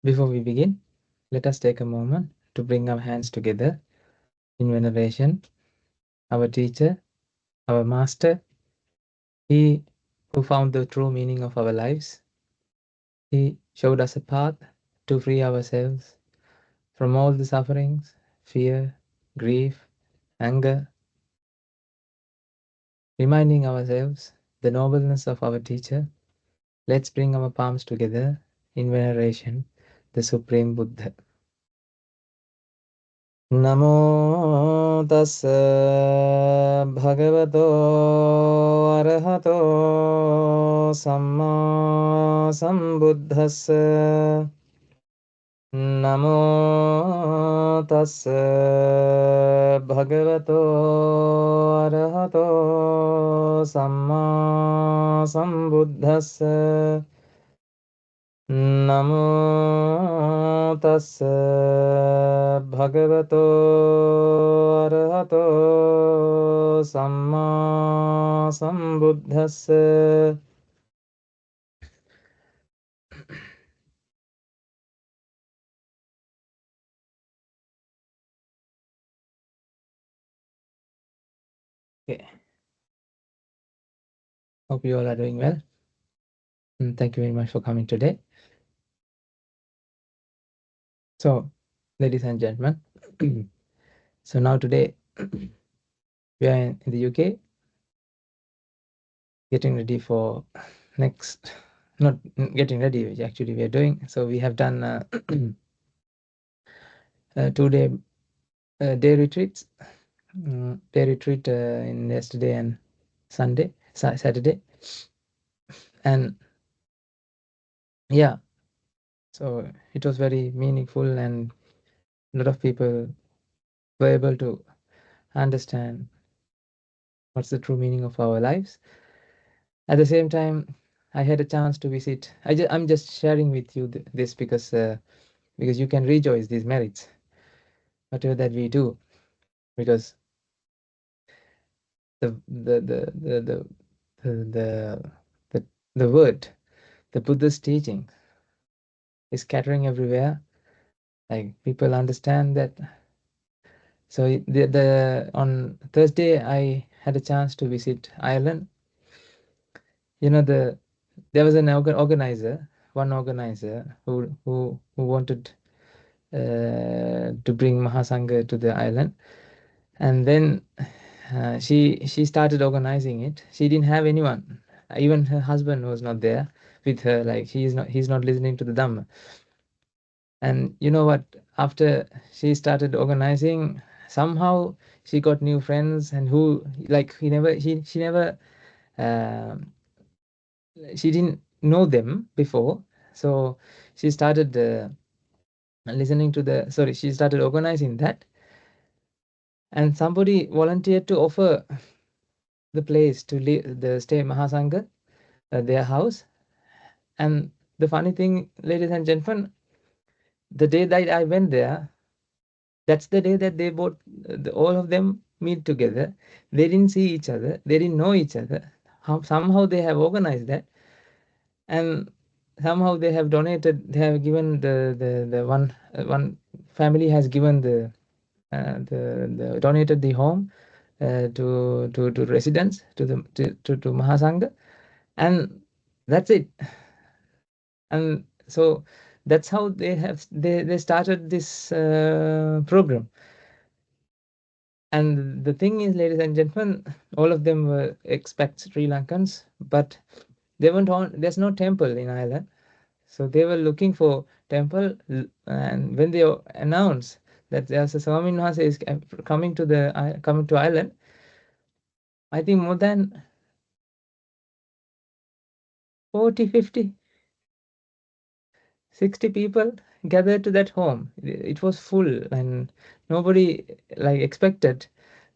Before we begin, let us take a moment to bring our hands together in veneration. Our teacher, our master, he who found the true meaning of our lives, he showed us a path to free ourselves from all the sufferings, fear, grief, anger, reminding ourselves the nobleness of our teacher. Let's bring our palms together in veneration, the Supreme Buddha. Namo tassa bhagavato arahato samma sambuddhassa. Namo tassa bhagavato arahato samma sambuddhassa. Namo tassa bhagavato arahato samma sambuddhassa. Okay, hope you all are doing well. And thank you very much for coming today. So, ladies and gentlemen, so now today we are in the UK, getting ready for next, not getting ready, which actually we are doing. So we have done a 2-day day retreats. Day retreat in yesterday and Saturday, and yeah, so it was very meaningful, and a lot of people were able to understand what's the true meaning of our lives. At the same time, I had a chance to visit. I'm just sharing with you this because you can rejoice these merits, whatever that we do, because the the the the the the the, the, the word, the Buddhist teaching, is scattering everywhere. Like people understand that. So the on Thursday I had a chance to visit Ireland. You know, there was an one organizer who wanted to bring Mahasangha to the island, and then she started organizing it. She didn't have anyone. Even her husband was not there with her. Like he's not listening to the Dhamma. And you know what? After she started organizing, somehow she got new friends, and who like she never um she didn't know them before. So she started listening to the sorry she started organizing that, and somebody volunteered to offer the place to the stay Mahasangha, their house. And the funny thing, ladies and gentlemen, the day that I went there, that's the day that they both, all of them meet together. They didn't see each other. They didn't know each other. Somehow they have organized that, and somehow they have donated. They have given the one family has given the donated the home to residents to Mahasangha, and that's it. And so that's how they started this program. And the thing is, ladies and gentlemen, all of them were expats, Sri Lankans, but they weren't on. There's no temple in Ireland, so they were looking for temple. And when they announced that there's a Swami Nihasa is coming to Ireland, I think more than 40, 50, 60 people gathered to that home. It was full, and nobody like expected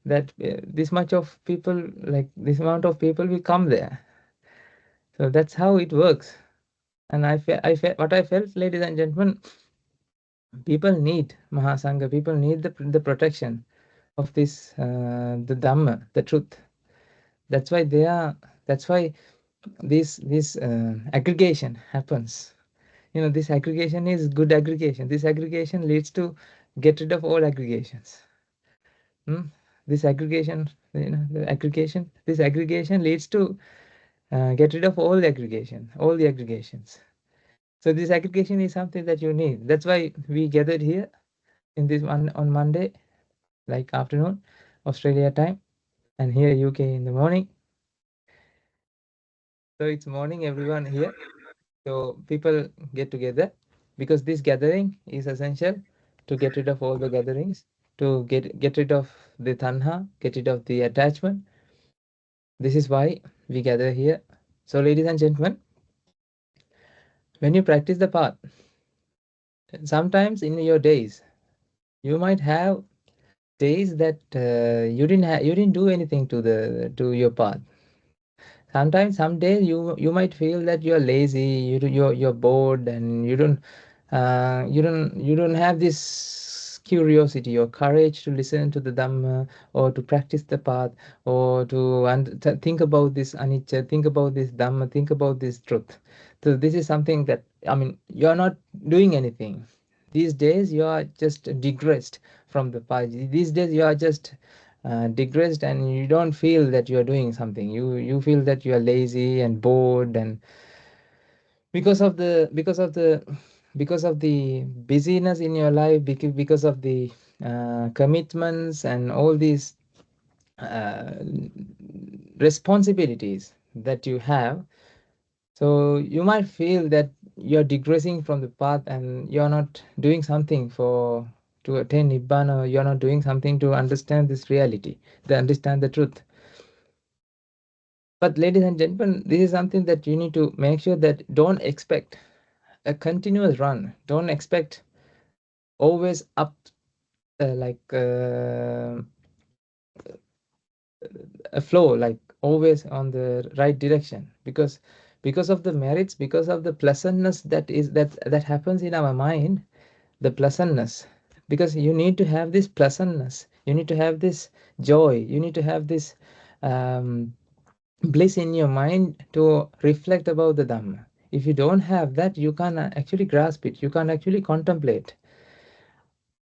that this much of people, like this amount of people, will come there. So that's how it works. And what I felt, ladies and gentlemen, people need Mahasangha. People need the protection of this the Dhamma, the truth. That's why they are. That's why this aggregation happens. This aggregation is good aggregation. This aggregation leads to get rid of all aggregations. Hmm? This aggregation, this aggregation leads to get rid of all the aggregations. So this aggregation is something that you need. That's why we gathered here in this one on Monday, like afternoon, Australia time, and here UK in the morning. So it's morning, everyone here. So people get together because this gathering is essential to get rid of all the gatherings, to get rid of the tanha, get rid of the attachment. This is why we gather here. So, ladies and gentlemen, when you practice the path, sometimes in your days, you might have days that you didn't do anything to your path. Sometimes some days you might feel that you're lazy, you're bored, and you don't have this curiosity or courage to listen to the Dhamma, or to practice the path, or to think about this anicca, think about this Dhamma, think about this truth. So this is something that, I mean, you're not doing anything these days. You are just digressed from the path. These days you are just digressed, and you don't feel that you are doing something. You feel that you are lazy and bored, and because of the busyness in your life, because of the commitments and all these uh, responsibilities that you have. So you might feel that you're digressing from the path, and you're not doing something for to attain nibbana. You're not doing something to understand this reality, to understand the truth. But ladies and gentlemen, this is something that you need to make sure that don't expect a continuous run. Don't expect always up, like a flow, like always on the right direction, because of the merits, because of the pleasantness that happens in our mind, the pleasantness. Because you need to have this pleasantness, you need to have this joy, you need to have this um, bliss in your mind to reflect about the Dhamma. If you don't have that, you can't actually grasp it, you can't actually contemplate.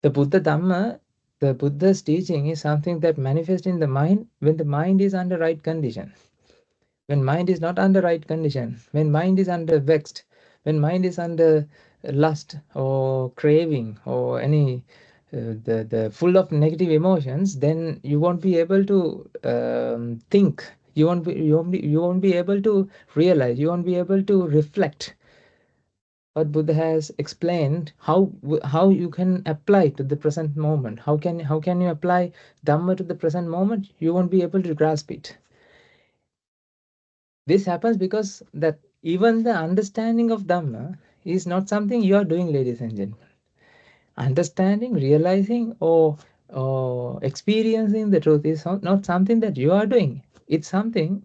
The Buddha Dhamma, the Buddha's teaching is something that manifests in the mind when the mind is under right condition. When mind is not under right condition, when mind is under vexed, when mind is under lust or craving or any the full of negative emotions, then you won't be able to think. You won't be able to realize. You won't be able to reflect what Buddha has explained, how you can apply to the present moment. How can you apply Dhamma to the present moment? You won't be able to grasp it. This happens because that even the understanding of Dhamma is not something you are doing, ladies and gentlemen. Understanding, realizing, or experiencing the truth is not something that you are doing. It's something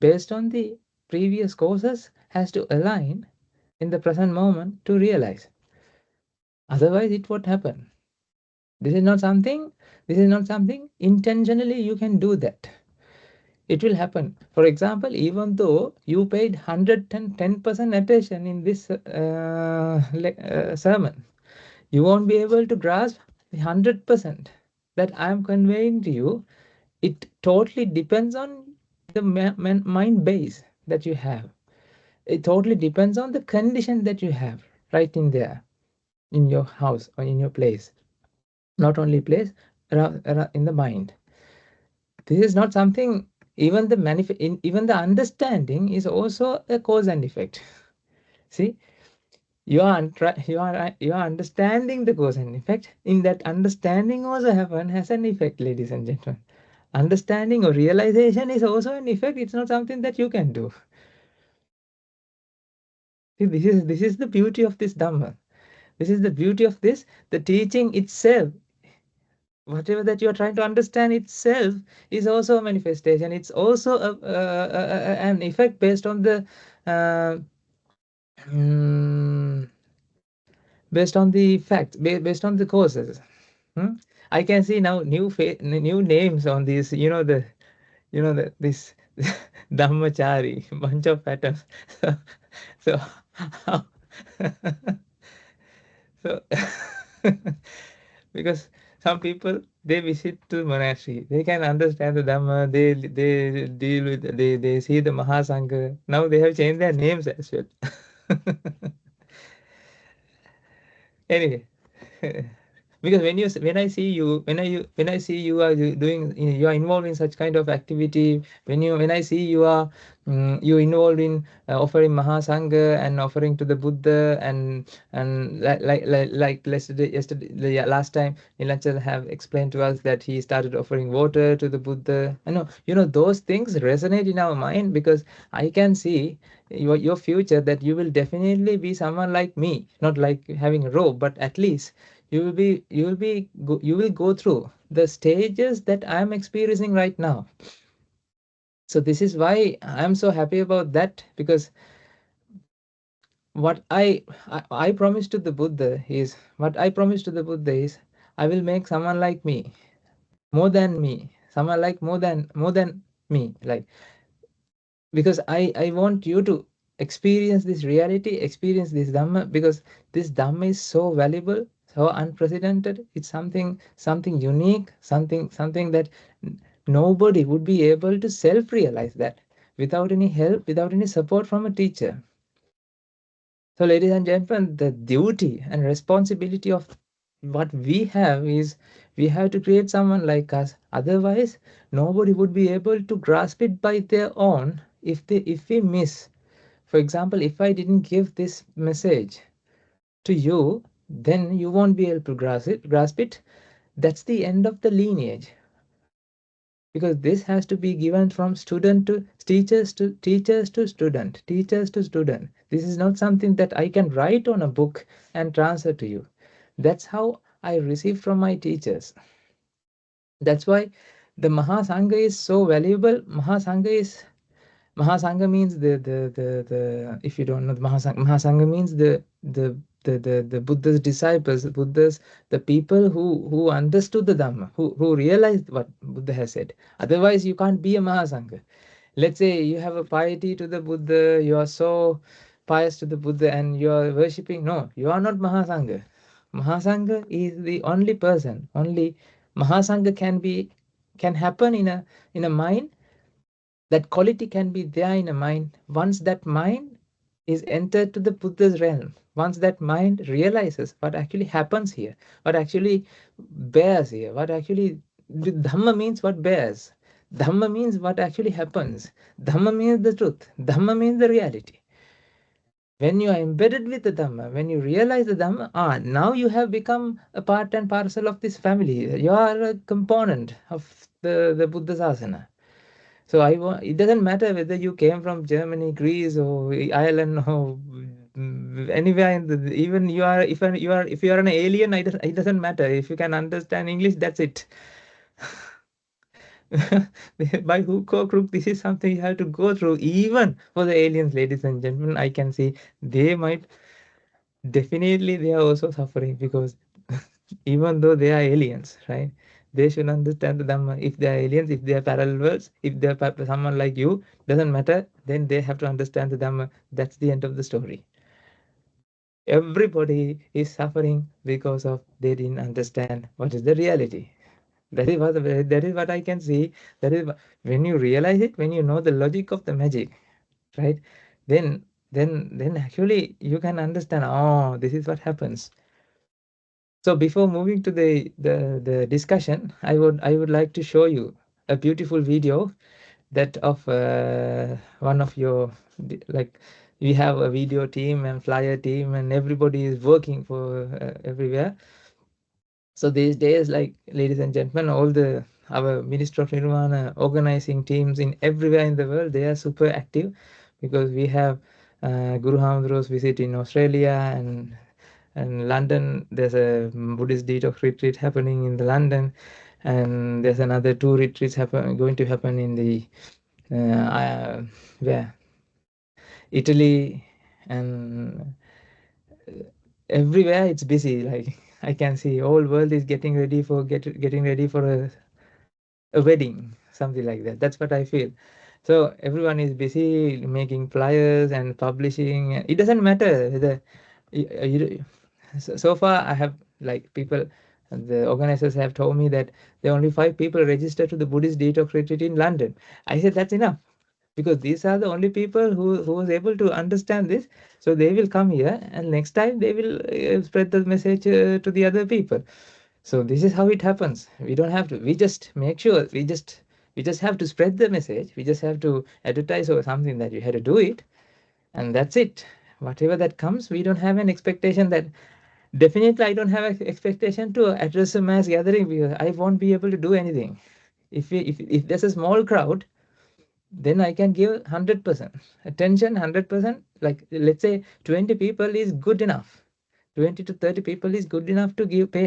based on the previous causes has to align in the present moment to realize. Otherwise, it won't happen. This is not something. This is not something intentionally you can do that. It will happen. For example, even though you paid 110% attention in this sermon, you won't be able to grasp the 100% that I am conveying to you. It totally depends on the mind base that you have. It totally depends on the condition that you have right in there, in your house or in your place. Not only place, around in the mind. This is not something. Even even the understanding is also a cause and effect. See, you are understanding the cause and effect. In that understanding also has an effect, ladies and gentlemen. Understanding or realization is also an effect. It's not something that you can do. See, this is the beauty of this Dhamma. This is the beauty of this. The teaching itself, whatever that you're trying to understand itself, is also a manifestation. It's also an effect based on the uh, mm, based on the facts, based on the causes. Hmm? I can see now new names on these. This Dhammachari bunch of patterns. So, so So, because some people they visit to monastery, they can understand the Dhamma, they deal with they see the Mahasangha. Now they have changed their names as well. Anyway, because when I see you are doing, you are involved in such kind of activity, when I see you are you involved in offering Mahasangha and offering to the Buddha, and yesterday the last time Nilanchal have explained to us that he started offering water to the Buddha. I know, those things resonate in our mind, because I can see your future, that you will definitely be someone like me, not like having a robe, but at least you will go through the stages that I'm experiencing right now. So this is why I'm so happy about that, because what I promised to the Buddha is, I will make someone like me, more than me, someone like more than me, like, because I want you to experience this reality, experience this Dhamma, because this Dhamma is so valuable, so unprecedented. It's something unique, something that nobody would be able to self-realize that without any help, without any support from a teacher. So, ladies and gentlemen, the duty and responsibility of what we have is, we have to create someone like us. Otherwise, nobody would be able to grasp it by their own. If we miss, for example, if I didn't give this message to you, then you won't be able to grasp it. That's the end of the lineage, because this has to be given from student to teachers to student. This is not something that I can write on a book and transfer to you. That's how I receive from my teachers. That's why the Mahasangha is so valuable. Mahasangha means the if you don't know, the Mahasangha means the Buddha's disciples, the people who understood the Dhamma, who realized what Buddha has said. Otherwise, you can't be a Mahasangha. Let's say you have a piety to the Buddha, you are so pious to the Buddha, and you are worshipping. No, you are not Mahasangha. Mahasangha is the only person. Only Mahasangha can happen in a mind. That quality can be there in a mind once that mind is entered to the Buddha's realm. Once that mind realizes what actually happens here, what actually bears here, what actually the Dhamma means, what bears. Dhamma means what actually happens. Dhamma means the truth. Dhamma means the reality. When you are embedded with the Dhamma, when you realize the Dhamma, now you have become a part and parcel of this family. You are a component of the Buddha Sasana. So it doesn't matter whether you came from Germany, Greece, or Ireland, or anywhere in the, even you are, if you are an alien, it doesn't matter. If you can understand English, that's it. By hook or crook, this is something you have to go through. Even for the aliens, ladies and gentlemen, I can see they might definitely, they are also suffering, because even though they are aliens, right? They should understand the Dhamma. If they are aliens, if they are parallel worlds, if they are someone like you, doesn't matter. Then they have to understand the Dhamma. That's the end of the story. Everybody is suffering because of they didn't understand what is the reality. That is what I can see. When you realize it, when you know the logic of the magic, right? Then actually you can understand. Oh, this is what happens. So before moving to the discussion, I would like to show you a beautiful video that of one of your like, we have a video team and flyer team, and everybody is working for everywhere. So these days, like, ladies and gentlemen, all the our Ministry of Nirvana organizing teams in everywhere in the world, they are super active, because we have Guru Hamdro's visit in Australia, and London. There's a Buddhist detox retreat happening in the London, and there's another two retreats going to happen in the where Italy, and everywhere it's busy. Like, I can see whole world is getting ready for a wedding, something like that. That's what I feel. So everyone is busy making flyers and publishing. It doesn't matter whether So far I have, like, people, the organizers have told me that there are only 5 people registered to the Buddhist detox retreat in London. I said that's enough, because these are the only people who was able to understand this. So they will come here, and next time they will spread the message to the other people. So this is how it happens. We don't have to, we just make sure, we just have to spread the message. We just have to advertise or something that you had to do it, and that's it. Whatever that comes, we don't have an expectation that, definitely I don't have an expectation to address a mass gathering, because I won't be able to do anything. If there's a small crowd, then I can give 100% attention. 100%, like, let's say 20 people is good enough. 20 to 30 people is good enough to pay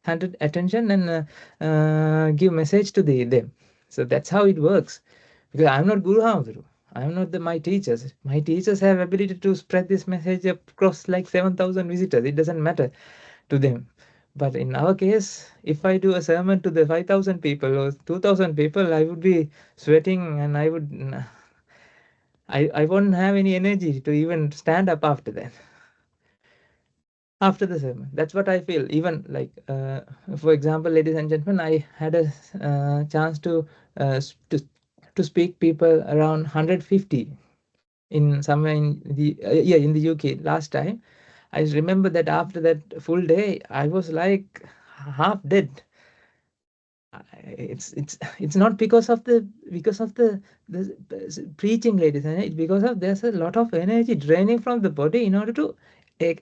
100 attention, and give message to them. So that's how it works. Because I'm not Guru Hamduru. I'm not my teachers. My teachers have ability to spread this message across like 7,000 visitors. It doesn't matter to them. But in our case, if I do a sermon to the 5,000 people or 2,000 people, I would be sweating, and I won't have any energy to even stand up after that, after the sermon. That's what I feel. Even like, for example, ladies and gentlemen, I had a chance uh, s- to to speak people around 150 in somewhere in the yeah, in the UK last time. I remember that after that full day, I was like half dead. It's not because of the preaching, ladies, and it's because of there's a lot of energy draining from the body in order eh,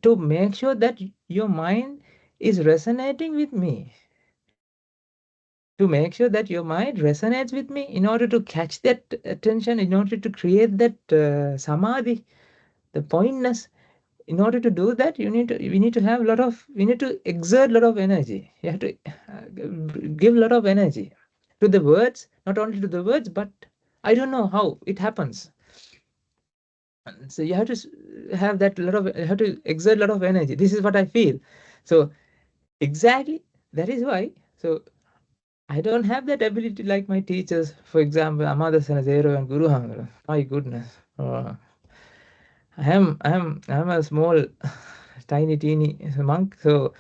to make sure that your mind is resonating with me, to make sure that your mind resonates with me, in order to catch that attention, in order to create that samadhi, the pointness. In order to do that, we need to have a lot of, we need to exert a lot of energy. You have to give a lot of energy to the words, not only to the words, but I don't know how it happens. So you have to have that lot of, you have to exert a lot of energy. This is what I feel. So exactly, that is why. So I don't have that ability like my teachers, for example, Amadasana Zero and Guru Hamra. My goodness. I'm a small, tiny, teeny monk, so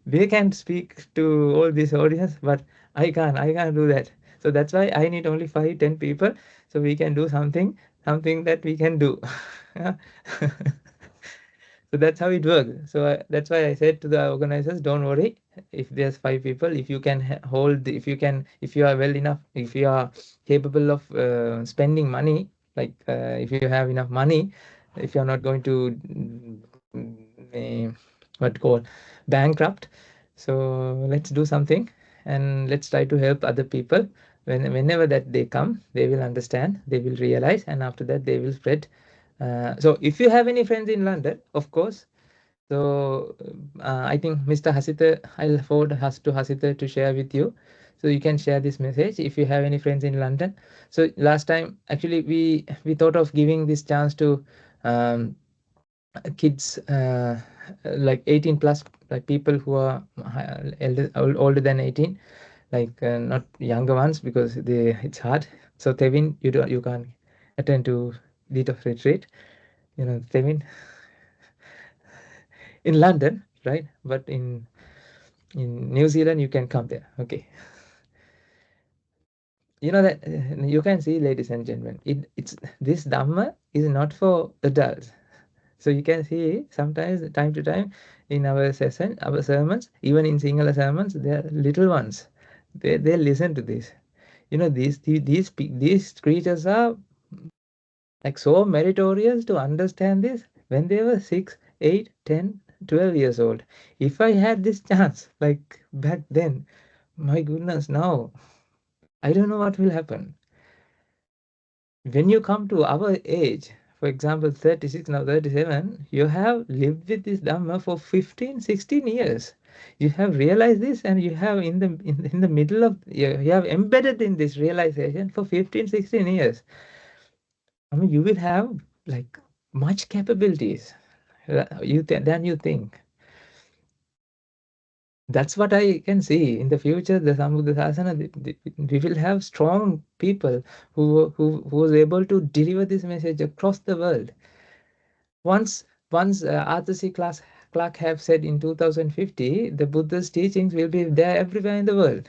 they can speak to all this audience, but I can't do that. So that's why I need only 5, 10 people, so we can do something that we can do. Yeah. So that's how it works. So that's why I said to the organizers, don't worry. If there's 5 people, if you can hold, if you can, if you are well enough, if you are capable of spending money, like, if you have enough money, if you're not going to what call bankrupt, so let's do something, and let's try to help other people. Whenever that they come, they will understand, they will realize, and after that they will spread. So if you have any friends in London, of course. So I think Mr. Hasita, I'll forward to Hasita to share with you. So you can share this message if you have any friends in London. So last time, actually, we thought of giving this chance to um, kids, like 18 plus, like people who are older than 18, like, not younger ones, because it's hard. So Tevin, you can't attend to detox retreat, Tevin, in London, right? But in New Zealand, you can come there. Okay, you know that, you can see, ladies and gentlemen, it's this Dhamma is not for adults. So you can see sometimes, time to time, in our session, our sermons, even in single sermons, there are little ones. They listen to this. These creatures are like so meritorious to understand this when they were 6, 8, 10, 12 years old. If I had this chance, like back then, my goodness, now I don't know what will happen. When you come to our age, for example, 36, now 37, you have lived with this Dhamma for 15, 16 years. You have realized this, and you have in the middle of, you have embedded in this realization for 15, 16 years. I mean, you will have like much capabilities than you think. That's what I can see in the future. The Sambuddha Sasana, we will have strong people who was able to deliver this message across the world. Once Arthur C. Clarke have said in 2050, the Buddha's teachings will be there everywhere in the world.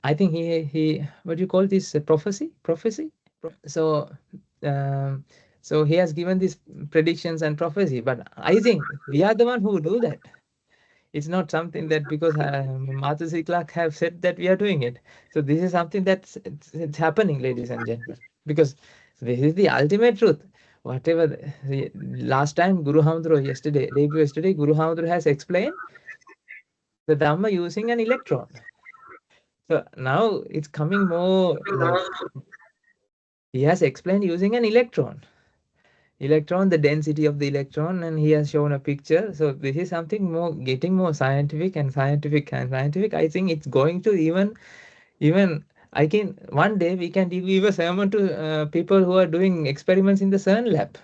I think he what do you call this, prophecy. So um, so he has given these predictions and prophecy, but I think we are the one who do that. It's not something that because Arthur C. Clarke have said that we are doing it. So this is something that's it's happening, ladies and gentlemen, because this is the ultimate truth. Whatever last time Guru Hamdro day before yesterday, Guru Hamdro has explained the Dhamma using an electron. So now it's coming more like he has explained using an electron, the density of the electron, and he has shown a picture. So this is something more getting more scientific and scientific and scientific. I think it's going to even I can one day we can give a sermon to people who are doing experiments in the CERN lab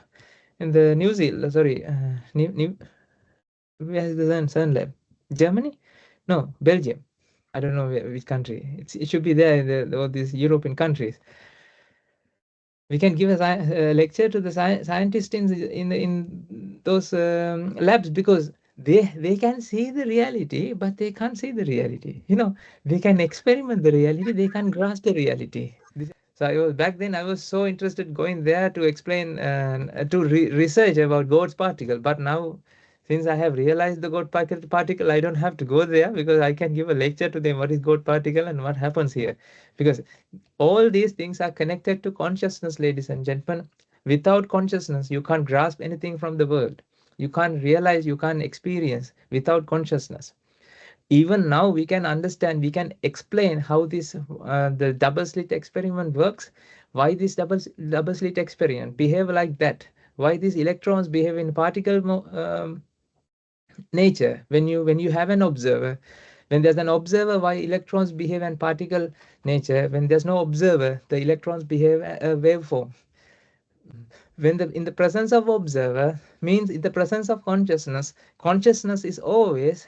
in the New Zealand. Sorry, where is the CERN lab? Germany? No, Belgium. I don't know which country. It should be there in all these European countries. We can give a lecture to the scientists in those labs, because they can see the reality, but they can't see the reality. They can experiment the reality, they can't grasp the reality. So back then I was so interested going there to explain to research about God's particle. But now, since I have realized the particle, I don't have to go there, because I can give a lecture to them what is God particle and what happens here. Because all these things are connected to consciousness, ladies and gentlemen. Without consciousness, you can't grasp anything from the world. You can't realize, you can't experience without consciousness. Even now we can understand, we can explain how this the double slit experiment works, why this double slit experiment behave like that, why these electrons behave in particle nature. When you have an observer, when there's an observer, why electrons behave in particle nature. When there's no observer, the electrons behave a waveform. When in the presence of observer means in the presence of consciousness is always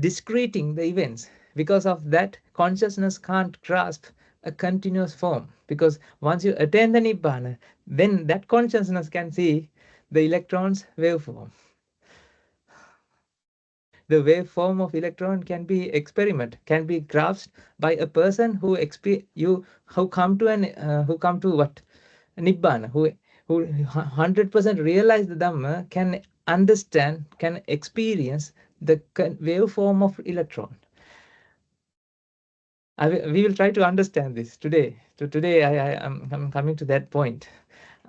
discreting the events. Because of that, consciousness can't grasp a continuous form, because once you attain the nibbana, then that consciousness can see the electron's waveform. The waveform of electron can be grasped by a person who come to what nibbana, who 100% realize the dhamma, can understand, can experience the waveform of electron. We will try to understand this today. So today I'm coming to that point.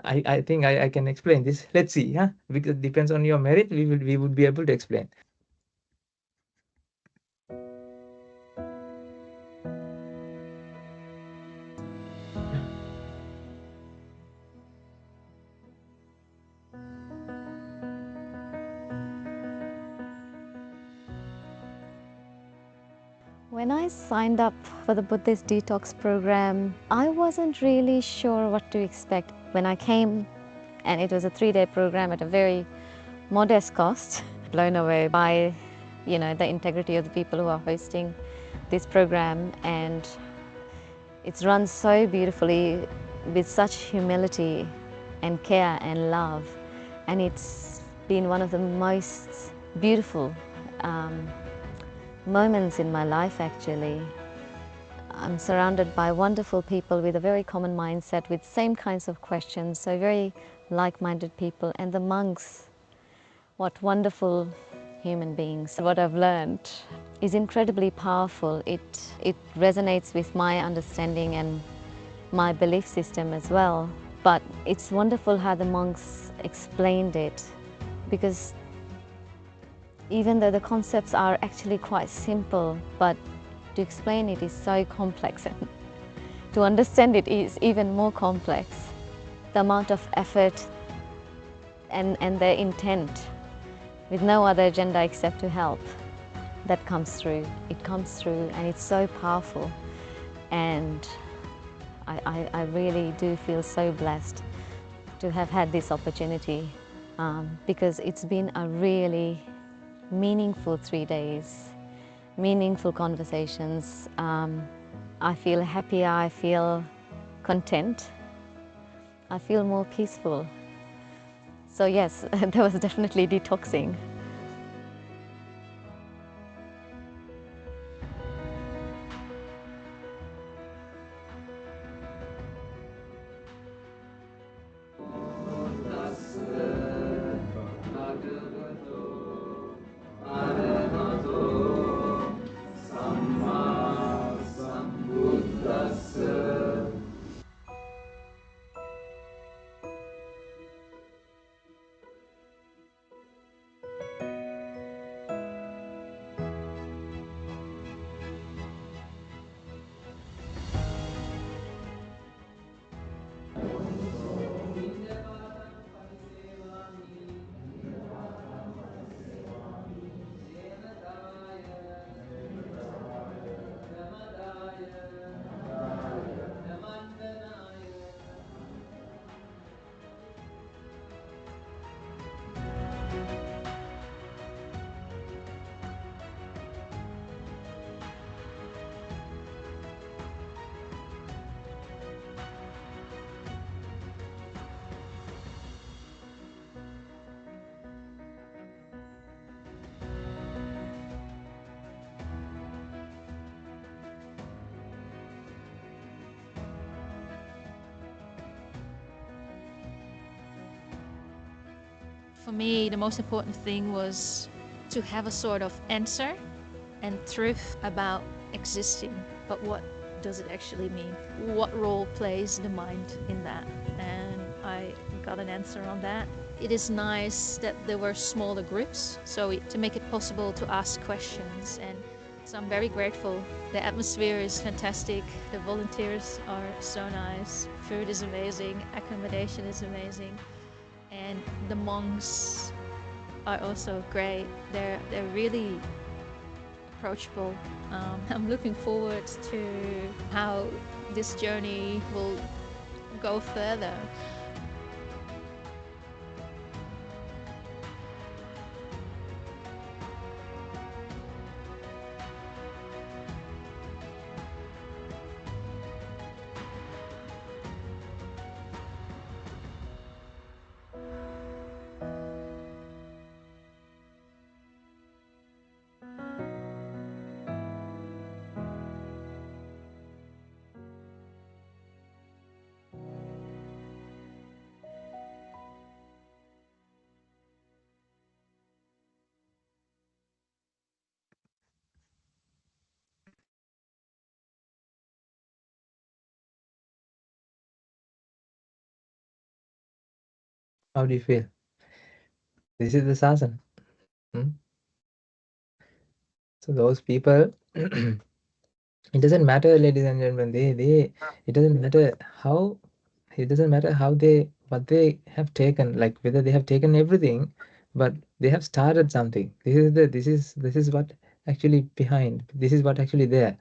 I think I can explain this. Let's see, huh? Because it depends on your merit. We would be able to explain. When I signed up for the Buddhist detox program, I wasn't really sure what to expect. When I came, and it was a 3-day program at a very modest cost, blown away by the integrity of the people who are hosting this program, and it's run so beautifully with such humility and care and love, and it's been one of the most beautiful moments in my life. Actually, I'm surrounded by wonderful people with a very common mindset, with same kinds of questions, so very like-minded people. And the monks, what wonderful human beings. What I've learned is incredibly powerful. It resonates with my understanding and my belief system as well. But it's wonderful how the monks explained it, because even though the concepts are actually quite simple, but to explain it is so complex, and to understand it is even more complex. The amount of effort and their intent, with no other agenda except to help, that comes through. It comes through, and it's so powerful. And I really do feel so blessed to have had this opportunity, because it's been a really meaningful 3 days, meaningful conversations. I feel happier, I feel content, I feel more peaceful. So yes, there was definitely detoxing. For me, the most important thing was to have a sort of answer and truth about existing. But what does it actually mean? What role plays the mind in that? And I got an answer on that. It is nice that there were smaller groups, so to make it possible to ask questions. And so I'm very grateful. The atmosphere is fantastic. The volunteers are so nice. Food is amazing. Accommodation is amazing. And the monks are also great. They're really approachable. I'm looking forward to how this journey will go further. How do you feel? This is the sasana. Hmm? So those people, it doesn't matter, ladies and gentlemen. It doesn't matter how. It doesn't matter how what they have taken, like whether they have taken everything, but they have started something. This is what actually behind. This is what actually there.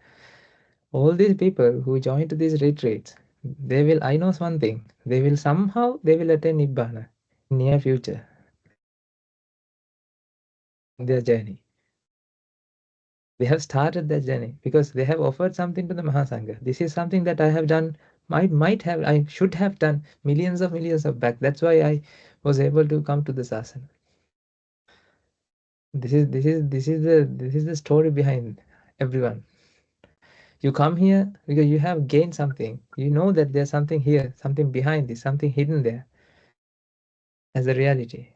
All these people who join to these retreats, they will. I know one thing. They will somehow they will attain nibbana in near future. Their journey. They have started their journey because they have offered something to the Mahasangha. This is something that I have done, I should have done millions of back. That's why I was able to come to this asana. This is the story behind everyone. You come here because you have gained something. You know that there's something here, something behind this, something hidden there as a reality.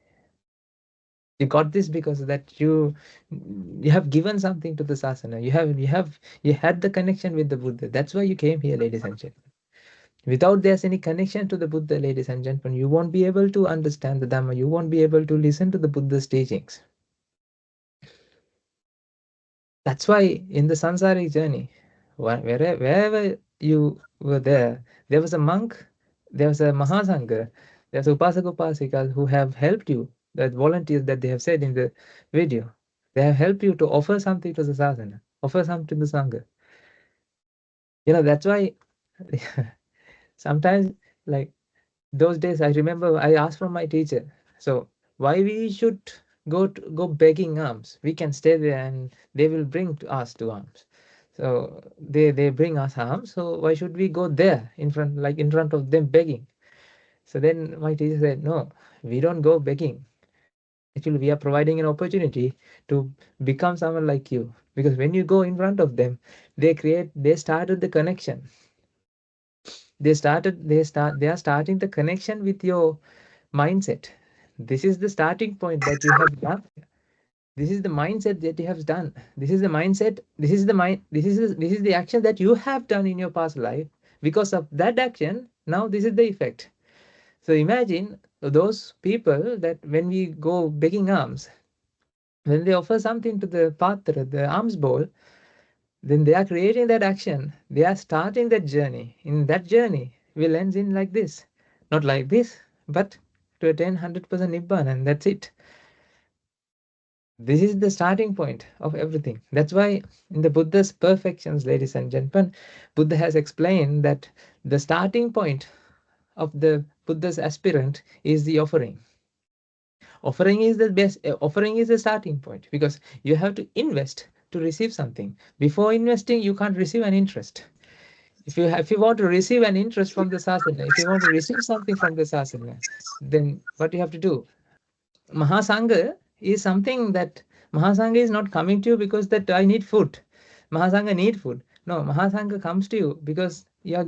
You got this because that you have given something to the sasana. You had the connection with the Buddha. That's why you came here, ladies and gentlemen. Without there's any connection to the Buddha, ladies and gentlemen, you won't be able to understand the Dhamma. You won't be able to listen to the Buddha's teachings. That's why in the samsaric journey, wherever you were there was a monk, there was a Mahasangha, there's Upasak Upasikas who have helped you, that volunteers that they have said in the video. They have helped you to offer something to the sadhana, offer something to the Sangha. That's why sometimes, like those days, I remember I asked from my teacher, so why we should go begging alms? We can stay there and they will bring to us to alms. So they bring us alms. So why should we go there in front, like in front of them begging? So then my teacher said, no, We don't go begging. Actually, we are providing an opportunity to become someone like you. Because when you go in front of them, they started the connection. They are starting the connection with your mindset. This is the starting point that you have done. This is the mindset that you have done. This is the mindset. This is the action that you have done in your past life. Because of that action, now this is the effect. So imagine those people that when we go begging alms, when they offer something to the patra, the alms bowl, then they are creating that action. They are starting that journey. In that journey, will ends in like this, not like this, but to attain 100% nibbana, and that's it. This is the starting point of everything. That's why in the Buddha's perfections, ladies and gentlemen, Buddha has explained that the starting point of the Buddha's aspirant is the offering. Offering is the best. Offering is the starting point because you have to invest to receive something. Before investing, you can't receive an interest. If you want to receive an interest from the sasana, if you want to receive something from the sasana, then what you have to do? Mahasangha is something that Mahasangha is not coming to you because that I need food. Mahasangha need food. No, Mahasangha comes to you because you are.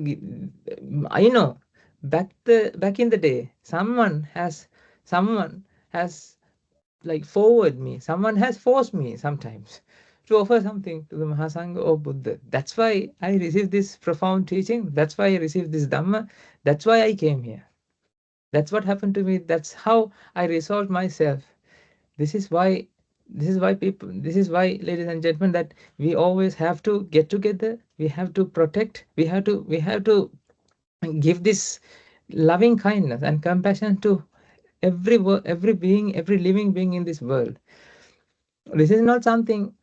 I know back in the day, someone has like forward me. Someone has forced me sometimes to offer something to the Mahasangha or Buddha. That's why I received this profound teaching. That's why I received this Dhamma. That's why I came here. That's what happened to me. That's how I resolved myself. This is why this is why, ladies and gentlemen, that we always have to get together. We have to protect. We have to give this loving kindness and compassion to every being, every living being in this world. This is not something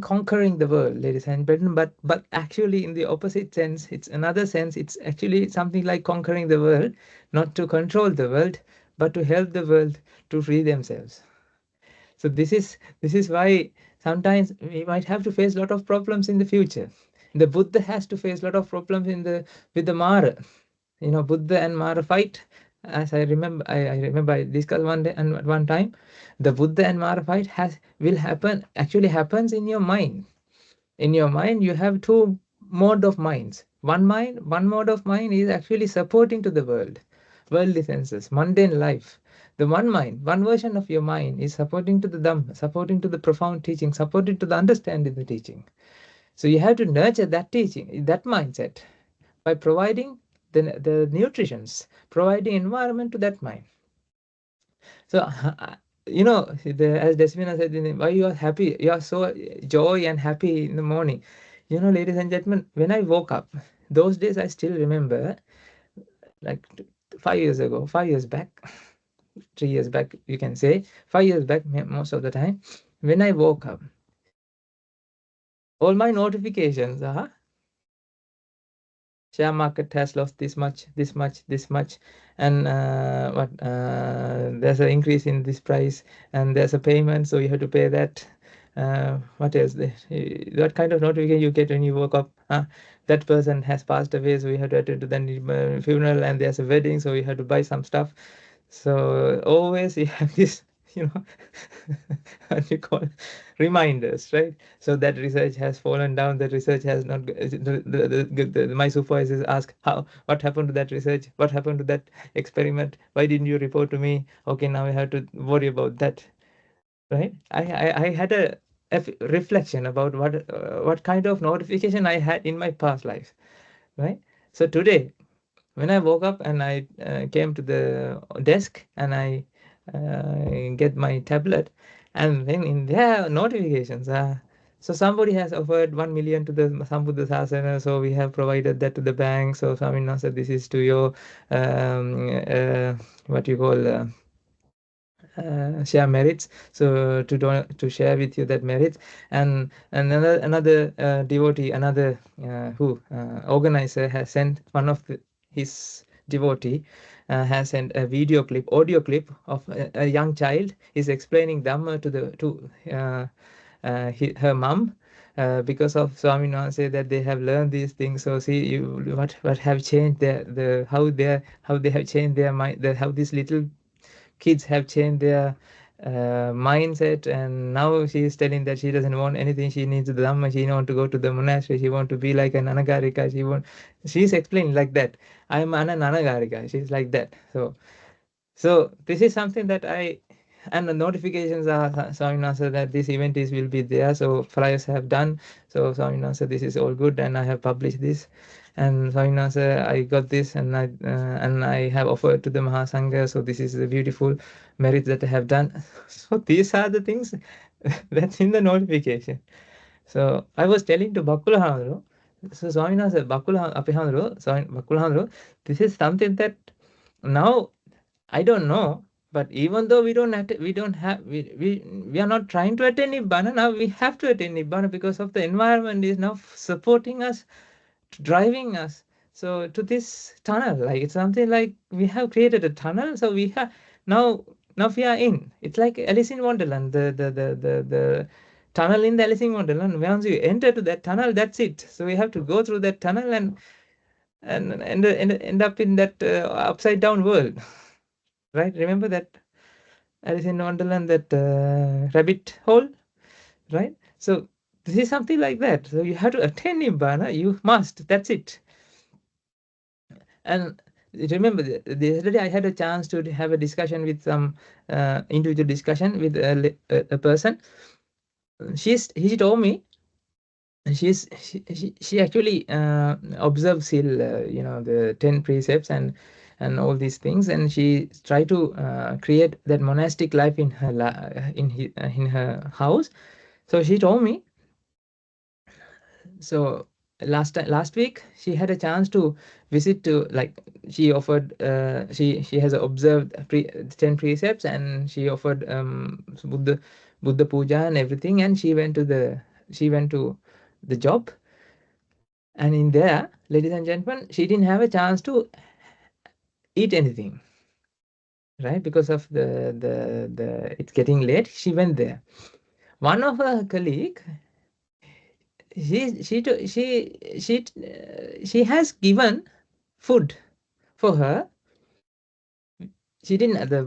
conquering the world, ladies and gentlemen, but actually in the opposite sense, it's another sense. It's actually something like conquering the world, not to control the world, but to help the world to free themselves. So this is why sometimes we might have to face a lot of problems in the future. The Buddha has to face a lot of problems in the with the Mara. Buddha and Mara fight. As I remember I discussed one day and at one time, the Buddha and Mara fight will happen actually happens in your mind. In your mind, you have two mode of minds. One mode of mind is actually supporting to the world, worldly senses, mundane life. The one mind, one version of your mind is supporting to the Dhamma, supporting to the profound teaching, supporting to the understanding the teaching. So you have to nurture that teaching, that mindset, by providing the nutritions, providing environment to that mind. So as Desmina said, why you are happy, you are so joy and happy in the morning. Ladies and gentlemen, when I woke up, those days I still remember, like 5 years ago, 5 years back, 3 years back, you can say, 5 years back, most of the time, when I woke up, all my notifications are share market has lost this much, this much, this much, and what there's an increase in this price, and there's a payment, so you have to pay that. What else? What kind of notification you get when you woke up? That person has passed away, so you have to attend to the funeral, and there's a wedding, so you have to buy some stuff. So always you have this, what you call reminders, right? So that research has fallen down. The research has not. My supervisors ask what happened to that research? What happened to that experiment? Why didn't you report to me? Okay, now I have to worry about that, right? I had a reflection about what kind of notification I had in my past life, right? So today when I woke up and I came to the desk and I get my tablet, and then in their notifications, so somebody has offered 1 million to the Sambuddha Sasana, so we have provided that to the bank. So Swamina said, this is to your what you call share merits, so to share with you that merits. And another devotee, another who organizer has sent one of his devotee has sent a audio clip of a young child is explaining Dhamma to her mom, because of Swaminathan say that they have learned these things. So see you what have changed their how they have changed their mind, how this little kids have changed their mindset, and now she is telling that she doesn't want anything. She needs the Dhamma. She want to go to the monastery. She want to be like an anagarika. She's explaining like that. I'm an anagarika. She's like that. So this is something that and the notifications are Swaminasa that this event is will be there. So flyers have done. So Swaminasa, this is all good, and I have published this. And Swaminasa, I got this, and I have offered to the Mahasangha. So this is the beautiful merit that I have done. So these are the things that's in the notification. So I was telling to Bakula Handro. So Swaminasa, Bakula Apihandro, Bakula Handro, this is something that now I don't know, but even though we are not trying to attain Nibbana, now we have to attain Nibbana because of the environment is now supporting us, driving us. So to this tunnel, like it's something like we have created a tunnel, so we have now now we are in. It's like Alice in Wonderland, the tunnel in the Alice in Wonderland. Once you enter to that tunnel, that's it. So we have to go through that tunnel and end up in that upside down world. Right? Remember that Alice in Wonderland, that rabbit hole, right? So this is something like that. So you have to attain Nibbana. You must. That's it. And remember, the yesterday I had a chance to have a discussion with some individual discussion with a person. He told me she actually observes till the 10 precepts and all these things, and she tried to create that monastic life in her in her house. So she told me, so last week she had a chance to visit to, like, she offered she has observed 10 precepts, and she offered Buddha puja and everything, and she went to the job. And in there, ladies and gentlemen, she didn't have a chance to eat anything, right? Because of the it's getting late. She went there. One of her colleague, she has given food for her. She didn't the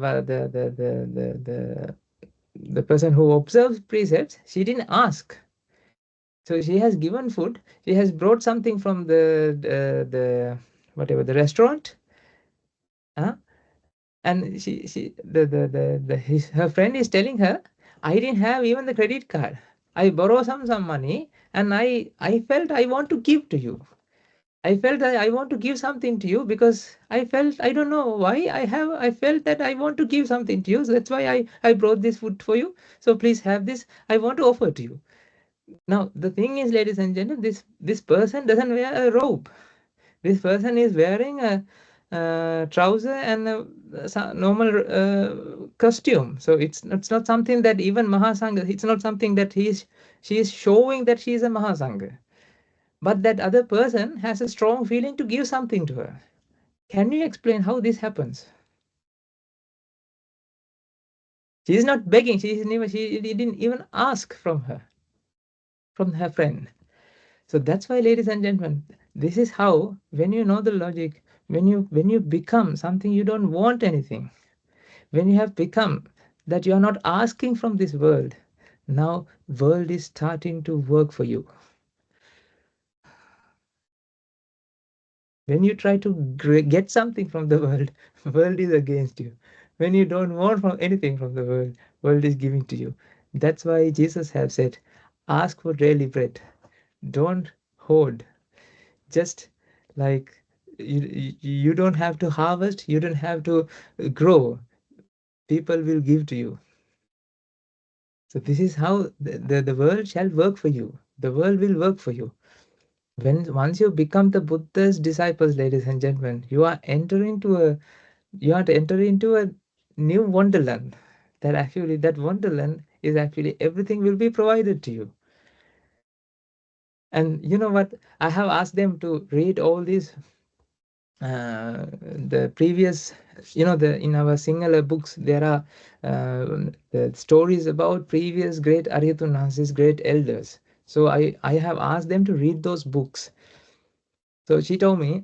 person who observes precepts. She didn't ask. So she has given food. She has brought something from the whatever the restaurant. Huh? And her friend is telling her, I didn't have even the credit card. I borrow some money, and I felt I want to give to you. I felt that I want to give something to you because I felt, I don't know why, I felt that I want to give something to you. So that's why I brought this food for you. So please have this. I want to offer to you. Now the thing is, ladies and gentlemen, this person doesn't wear a robe. This person is wearing a trouser and a normal costume. So it's not something that even Mahasangha, it's not something that she is showing that she is a Mahasangha. But that other person has a strong feeling to give something to her. Can you explain how this happens? She is not begging. She didn't even ask from her friend. So that's why, ladies and gentlemen, this is how, when you know the logic, when you become something, you don't want anything. When you have become that you are not asking from this world, now world is starting to work for you. When you try to get something from the world is against you. When you don't want from anything from the world is giving to you. That's why Jesus have said, ask for daily bread. Don't hoard. Just like you don't have to harvest, you don't have to grow. People will give to you. So this is how the world shall work for you. The world will work for you. Once you become the Buddha's disciples, ladies and gentlemen, you are to enter into a new wonderland. That wonderland is actually everything will be provided to you. And you know what? I have asked them to read all these the previous, in our Sinhala books there are the stories about previous great Arhatun Hansis, great elders. So I have asked them to read those books. So she told me,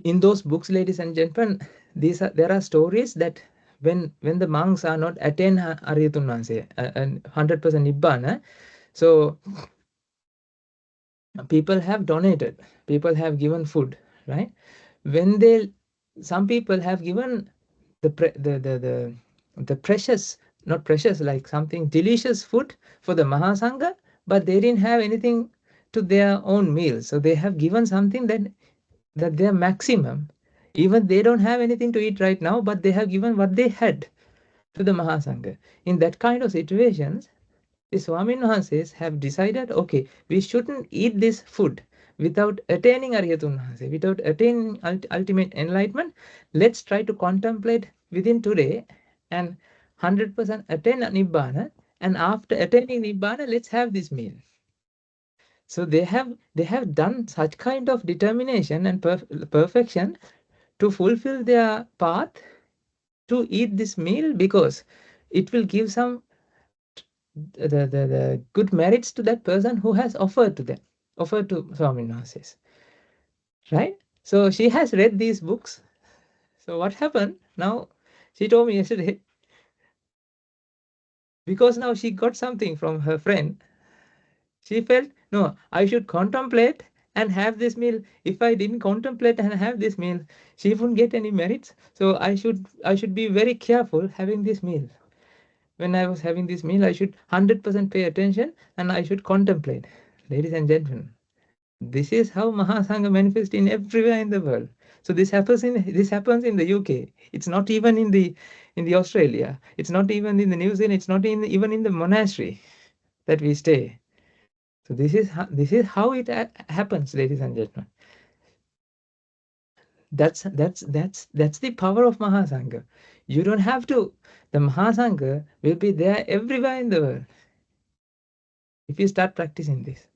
in those books, ladies and gentlemen, there are stories that when the monks are not attain Ariyatun Vanse, 100% Nibbana, so people have donated, people have given food, right? When they, some people have given the the precious, not precious, like something delicious food for the Mahasangha, but they didn't have anything to their own meal. So they have given something that their maximum. Even they don't have anything to eat right now, but they have given what they had to the Mahasangha. In that kind of situations, the Swamin Wahanses have decided, okay, we shouldn't eat this food without attaining Ariyatun Wahanse, without attaining ultimate enlightenment. Let's try to contemplate within today and 100% attain Nibbana. And after attaining Nibbana, let's have this meal. So they have done such kind of determination and perfection to fulfill their path to eat this meal, because it will give some the good merits to that person who has offered to them, offered to Swami Namasis, right? So she has read these books. So what happened now? She told me yesterday, because now she got something from her friend, she felt, no, I should contemplate and have this meal. If I didn't contemplate and have this meal, she wouldn't get any merits. So I should be very careful having this meal. When I was having this meal, I should 100% pay attention and I should contemplate. Ladies and gentlemen, this is how Mahasangha manifests in everywhere in the world. So this happens in the UK. It's not even in the Australia. It's not even in the New Zealand. It's not even in the monastery that we stay. So this is how it happens, ladies and gentlemen. That's the power of Mahasangha. You don't have to. The Mahasangha will be there everywhere in the world if you start practicing this.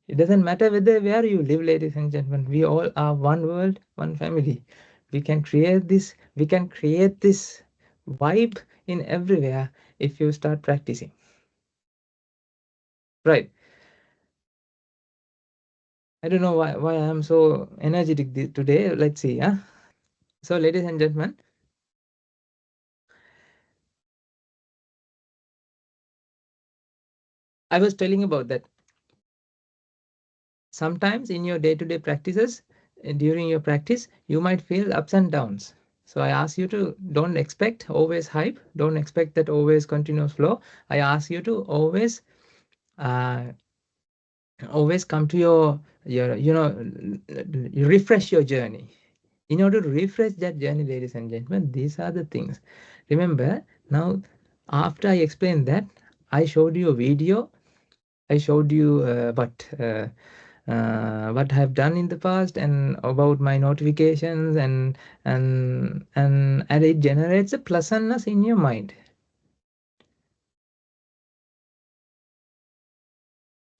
It doesn't matter where you live, ladies and gentlemen. We all are one world, one family. We can create this vibe in everywhere if you start practicing. Right. I don't know why I'm so energetic today. Let's see, huh? So, ladies and gentlemen, I was telling about that. Sometimes in your day-to-day practices, during your practice, you might feel ups and downs. So I ask you to don't expect always hype, don't expect that always continuous flow. I ask you to uh, always come to your you refresh your journey. In order to refresh that journey, ladies and gentlemen, these are the things. Remember, now after I explained that, I showed you a video. I showed you what I've done in the past and about my notifications, and it generates a pleasantness in your mind.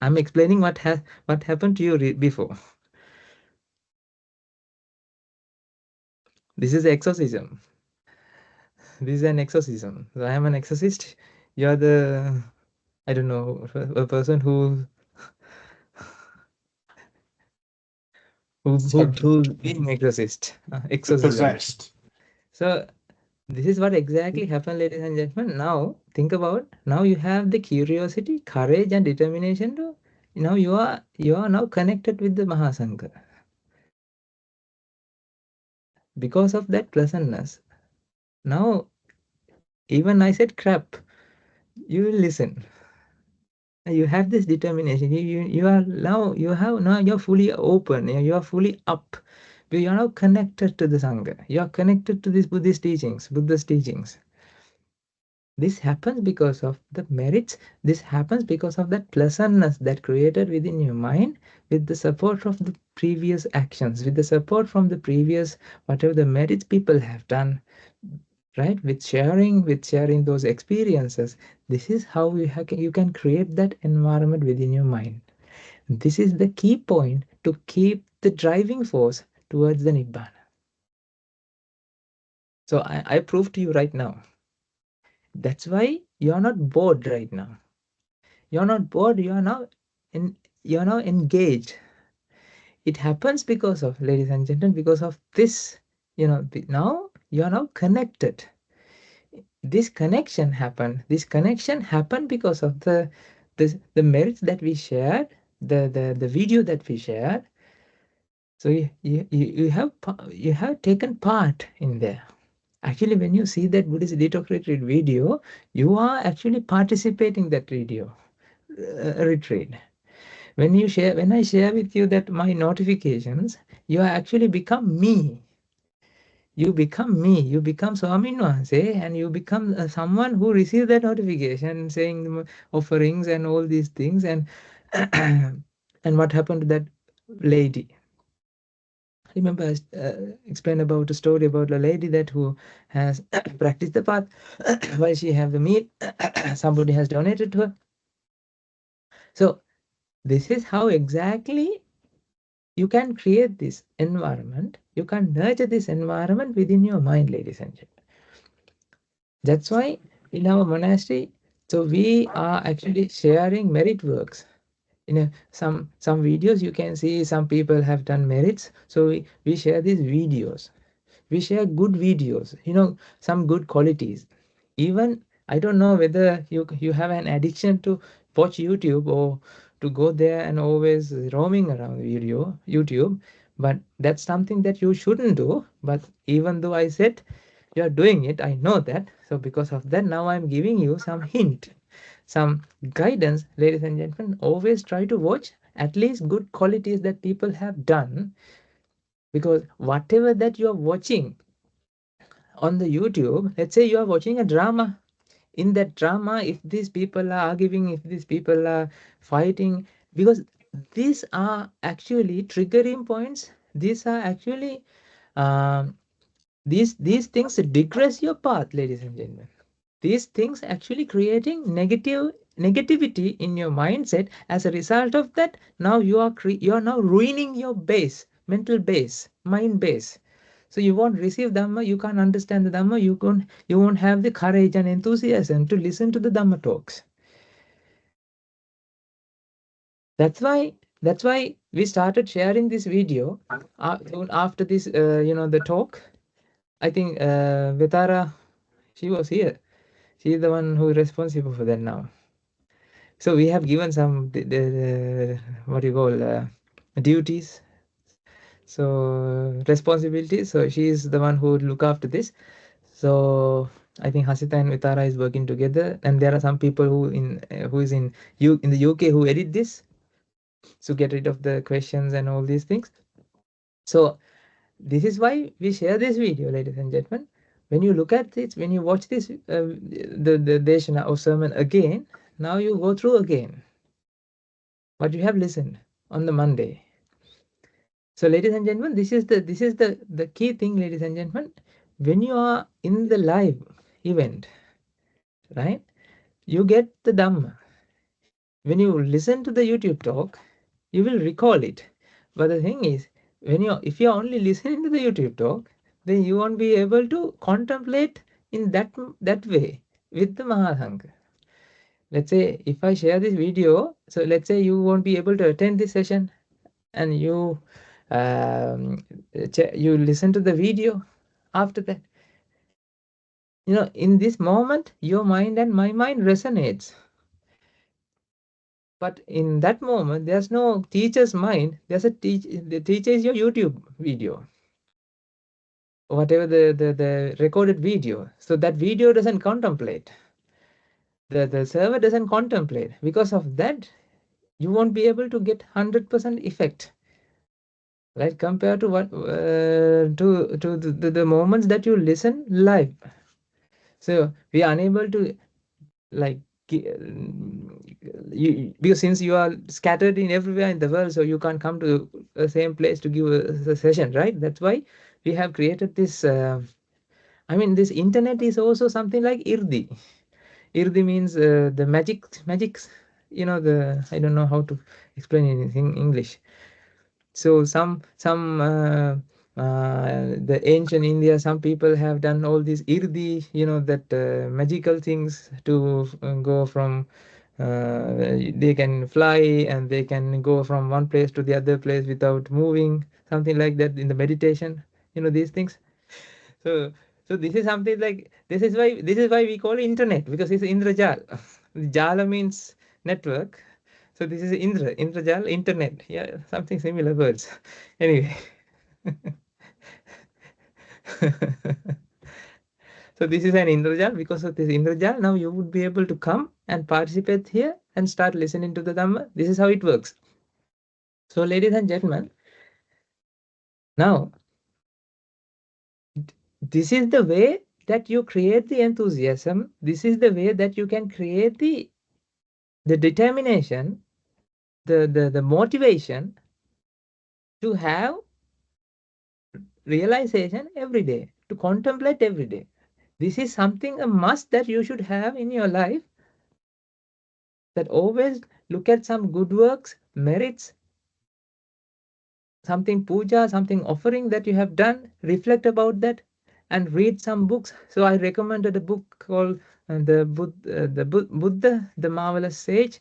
I'm explaining what happened to you before. This is exorcism. This is an exorcism. So I am an exorcist. You're the, I don't know, a person who's being exorcist. Exorcism. Possessed. So this is what exactly happened, ladies and gentlemen. Now think about, now you have the curiosity, courage, and determination to, now you are now connected with the Mahasangha. Because of that pleasantness, now even I said crap, you will listen. You have this determination. You are now, you're fully open. You are fully up. You are now connected to the Sangha. You are connected to these Buddhist teachings, Buddha's teachings. This happens because of the merits. This happens because of that pleasantness that created within your mind, with the support of the previous actions, with the support from the previous, whatever the merits people have done, right? With sharing those experiences. This is how you can create that environment within your mind. This is the key point to keep the driving force towards the Nibbana. So I prove to you right now. That's why you're not bored right now. You're not bored. You're now engaged. It happens because of, ladies and gentlemen, because of this. Now you are now connected. This connection happened. This connection happened because of the merits that we shared, the video that we shared. So you have taken part in there. Actually, when you see that Buddhist detox retreat video, you are actually participating that video retreat. When I share with you that my notifications, you are actually become me. You become me. You become Swamin Wahanse, and you become someone who receives that notification saying offerings and all these things. And and what happened to that lady? Remember, I explained about a story about a lady that who has practiced the path while she have the meal. Somebody has donated to her. So this is how exactly you can create this environment. You can nurture this environment within your mind, ladies and gentlemen. That's why in our monastery, so we are actually sharing merit works. Some videos you can see some people have done merits. So we share these videos. We share good videos, some good qualities. Even I don't know whether you have an addiction to watch YouTube or to go there and always roaming around YouTube, but that's something that you shouldn't do. But even though I said you are doing it, I know that. So because of that, now I'm giving you some hint, some guidance, ladies and gentlemen. Always try to watch at least good qualities that people have done, because whatever that you are watching on the YouTube, let's say you are watching a drama. In that drama, if these people are arguing, if these people are fighting, because these are actually triggering points. These are actually um, these things digress your path, ladies and gentlemen. These things actually creating negativity in your mindset. As a result of that, now you are now ruining your mental base, mind base. So you won't receive Dhamma, you can't understand the Dhamma, you won't have the courage and enthusiasm to listen to the Dhamma talks. That's why we started sharing this video soon after this, the talk. I think Vitara, she was here. She's the one who is responsible for that now. So we have given some what do you call duties, so responsibilities. So she is the one who would look after this. So I think Hasita and Vitara is working together, and there are some people who is in the UK who edit this to get rid of the questions and all these things. So this is why we share this video, ladies and gentlemen. When you look at this, when you watch this, the Deshana or sermon again, now you go through again what you have listened on the Monday. So, ladies and gentlemen, this is the key thing, ladies and gentlemen. When you are in the live event, right, you get the Dhamma. When you listen to the YouTube talk, you will recall it. But the thing is, if you're only listening to the YouTube talk, then you won't be able to contemplate in that way with the Mahasangha. Let's say if I share this video, so let's say you won't be able to attend this session, and um, you listen to the video after that. In this moment, your mind and my mind resonates. But in that moment, there's no teacher's mind. The teacher is your YouTube video, whatever the recorded video. So that video doesn't contemplate. The server doesn't contemplate. Because of that, you won't be able to get 100% effect, right? Compared to what to the moments that you listen live. So we are unable to, like, because since you are scattered in everywhere in the world, so you can't come to the same place to give a session, right? That's why we have created this. This internet is also something like irdi. Irdi means the magics. The I don't know how to explain it in English. So the ancient India, some people have done all these irdi, that magical things to go from. They can fly and they can go from one place to the other place without moving, something like that in the meditation. These things. So So this is something like, this is why we call it internet, because it's Indrajal. Jala means network. So this is Indrajal, internet. Yeah, something similar words. Anyway. So this is an Indrajal. Because of this Indrajal, now you would be able to come and participate here and start listening to the Dhamma. This is how it works. So ladies and gentlemen, now this is the way that you create the enthusiasm. This is the way that you can create the determination, the motivation to have realization every day, to contemplate every day. This is something, a must that you should have in your life, that always look at some good works, merits, something puja, something offering that you have done, reflect about that, and read some books. So I recommended a book called Buddha, the Marvelous Sage.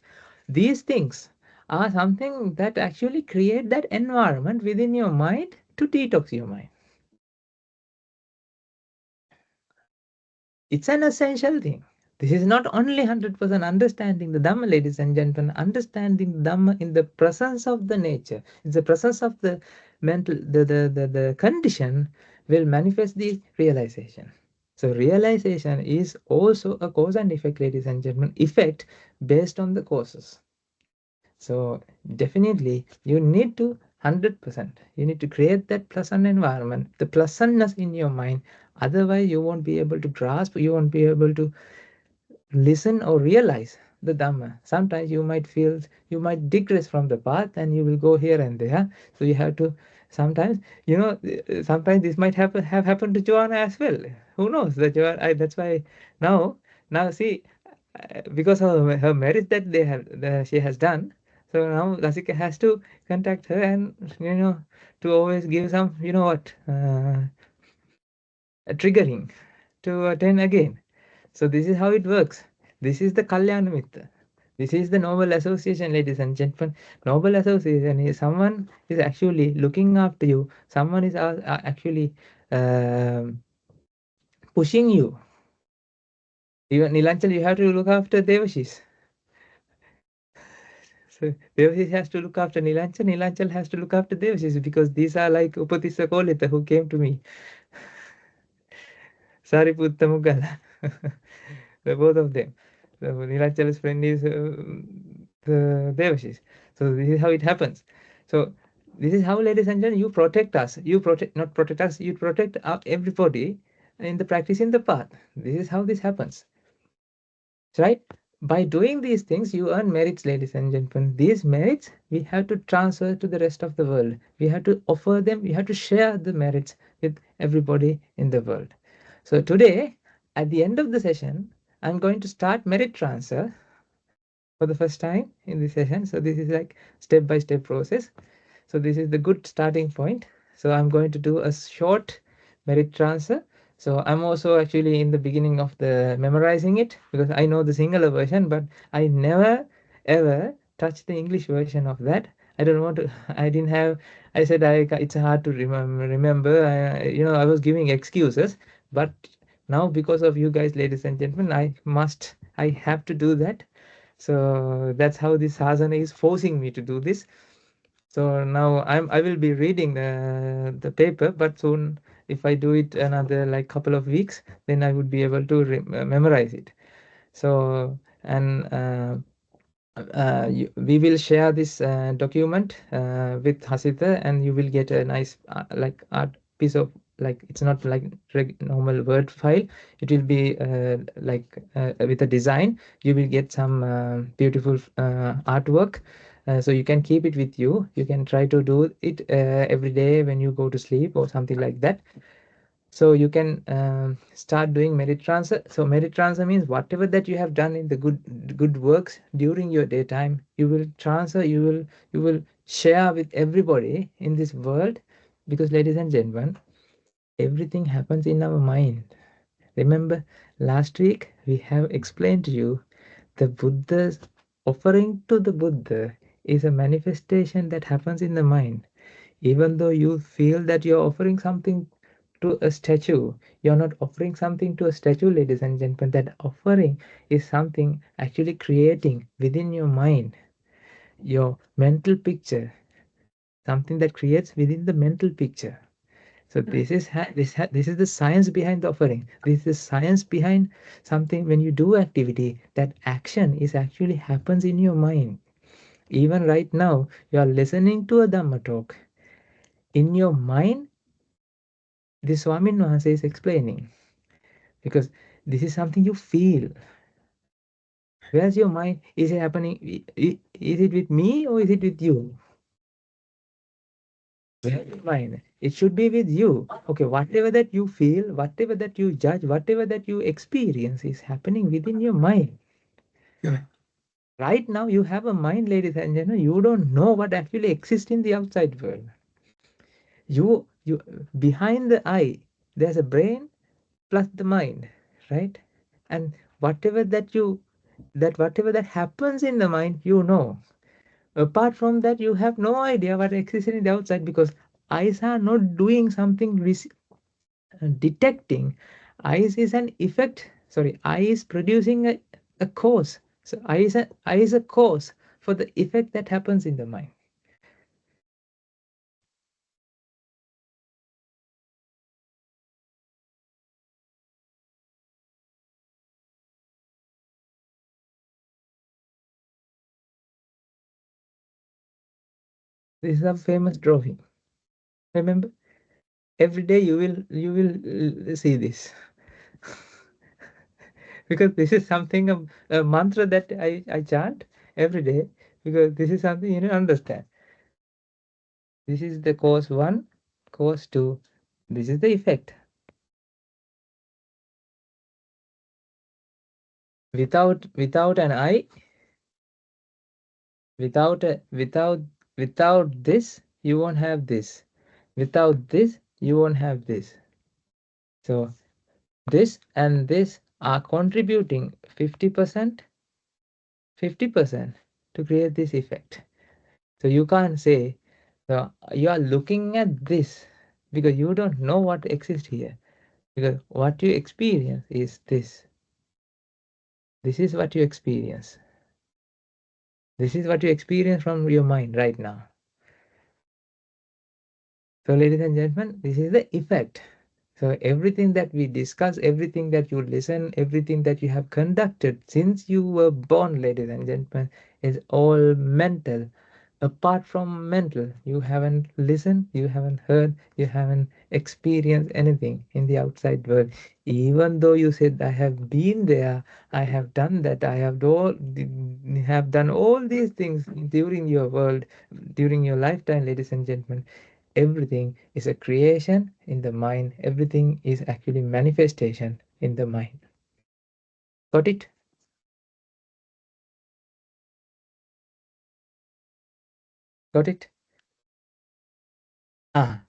These things are something that actually create that environment within your mind to detox your mind. It's an essential thing. This is not only 100% understanding the Dhamma, ladies and gentlemen, understanding Dhamma in the presence of the nature, in the presence of the mental, the condition will manifest the realization. So realization is also a cause and effect, ladies and gentlemen, effect based on the causes. So definitely you need to 100%, you need to create that pleasant environment, the pleasantness in your mind. Otherwise you won't be able to grasp, you won't be able to listen or realize the Dhamma. Sometimes you might feel, you might digress from the path and you will go here and there. So you have to sometimes, sometimes this might have happened to Joanna as well. Who knows? That that's why now, see, because of her marriage that she has done. So now Lasika has to contact her and, to always give some, triggering to attend again. So this is how it works. This is the Kalyana Mitra. This is the noble association, ladies and gentlemen. Noble association is someone is actually looking after you. Someone is actually um pushing you. Even Nilanchal, you have to look after Devashis. So Devashis has to look after Nilanchal. Nilanchal has to look after Devashis, because these are like Upatissa Kolita who came to me. Sariputta Mugala. Both of them. So Nilachal's friend is the Devashis. So this is how it happens. So this is how, ladies and gentlemen, you protect us. You protect, not protect us, you protect everybody in the practice in the path. This is how this happens. Right? By doing these things, you earn merits, ladies and gentlemen. These merits we have to transfer to the rest of the world. We have to offer them, we have to share the merits with everybody in the world. So today, at the end of the session, I'm going to start merit transfer for the first time in this session. So this is like step-by-step process. So this is the good starting point. So I'm going to do a short merit transfer. So I'm also actually in the beginning of the memorizing it, because I know the Sinhala version, but I never ever touched the English version of that. I don't want to. I didn't have. I said it's hard to remember. I was giving excuses, but now because of you guys, ladies and gentlemen, I have to do that. So that's how this asana is forcing me to do this. So now I will be reading the paper, but soon if I do it another like couple of weeks, then I would be able to memorize it. So and we will share this document with Hasita, and you will get a nice like art piece of, like, it's not like normal Word file. It will be with a design. You will get some beautiful artwork. So you can keep it with you. You can try to do it every day when you go to sleep or something like that. So you can start doing merit transfer. So merit transfer means whatever that you have done in the good works during your daytime, you will transfer, you will share with everybody in this world. Because ladies and gentlemen, everything happens in our mind. Remember, last week we have explained to you, the Buddha's offering to the Buddha is a manifestation that happens in the mind. Even though you feel that you're offering something to a statue. You're not offering something to a statue, ladies and gentlemen. That offering is something actually creating within your mind, your mental picture, something that creates within the mental picture. So this is the science behind the offering. This is the science behind something. When you do activity, that action is actually happens in your mind. Even right now, you are listening to a Dhamma talk. In your mind, the Swamin Wahanse is explaining, because this is something you feel. Where's your mind? Is it happening? Is it with me or is it with you? Where's your mind? It should be with you. Okay, whatever that you feel, whatever that you judge, whatever that you experience is happening within your mind. Yeah. Right now, you have a mind, ladies and gentlemen. You don't know what actually exists in the outside world. You behind the eye, there's a brain plus the mind, right? And whatever that you whatever that happens in the mind, you know. Apart from that, you have no idea what exists in the outside, because eyes are not doing something detecting. Eyes is an effect. Sorry, eye is producing a cause. So eye is a cause for the effect that happens in the mind. This is a famous drawing. Remember, every day you will see this. Because this is something, a mantra that I chant every day, because this is something you need to understand. This is the cause one, cause two. This is the effect. Without an eye, without this, you won't have this. Without this, you won't have this. So this and this are contributing 50%, 50% to create this effect. So you can't say, so you are looking at this because you don't know what exists here. Because what you experience is this. This is what you experience. This is what you experience from your mind right now. So, ladies and gentlemen, this is the effect. So, everything that we discuss, everything that you listen, everything that you have conducted since you were born, ladies and gentlemen, is all mental. Apart from mental, you haven't listened, you haven't heard, you haven't experienced anything in the outside world. Even though you said, I have been there, I have done that, I have done all these things during your world, during your lifetime, ladies and gentlemen. Everything is a creation in the mind. Everything is actually manifestation in the mind. Got it? Got it? Ah,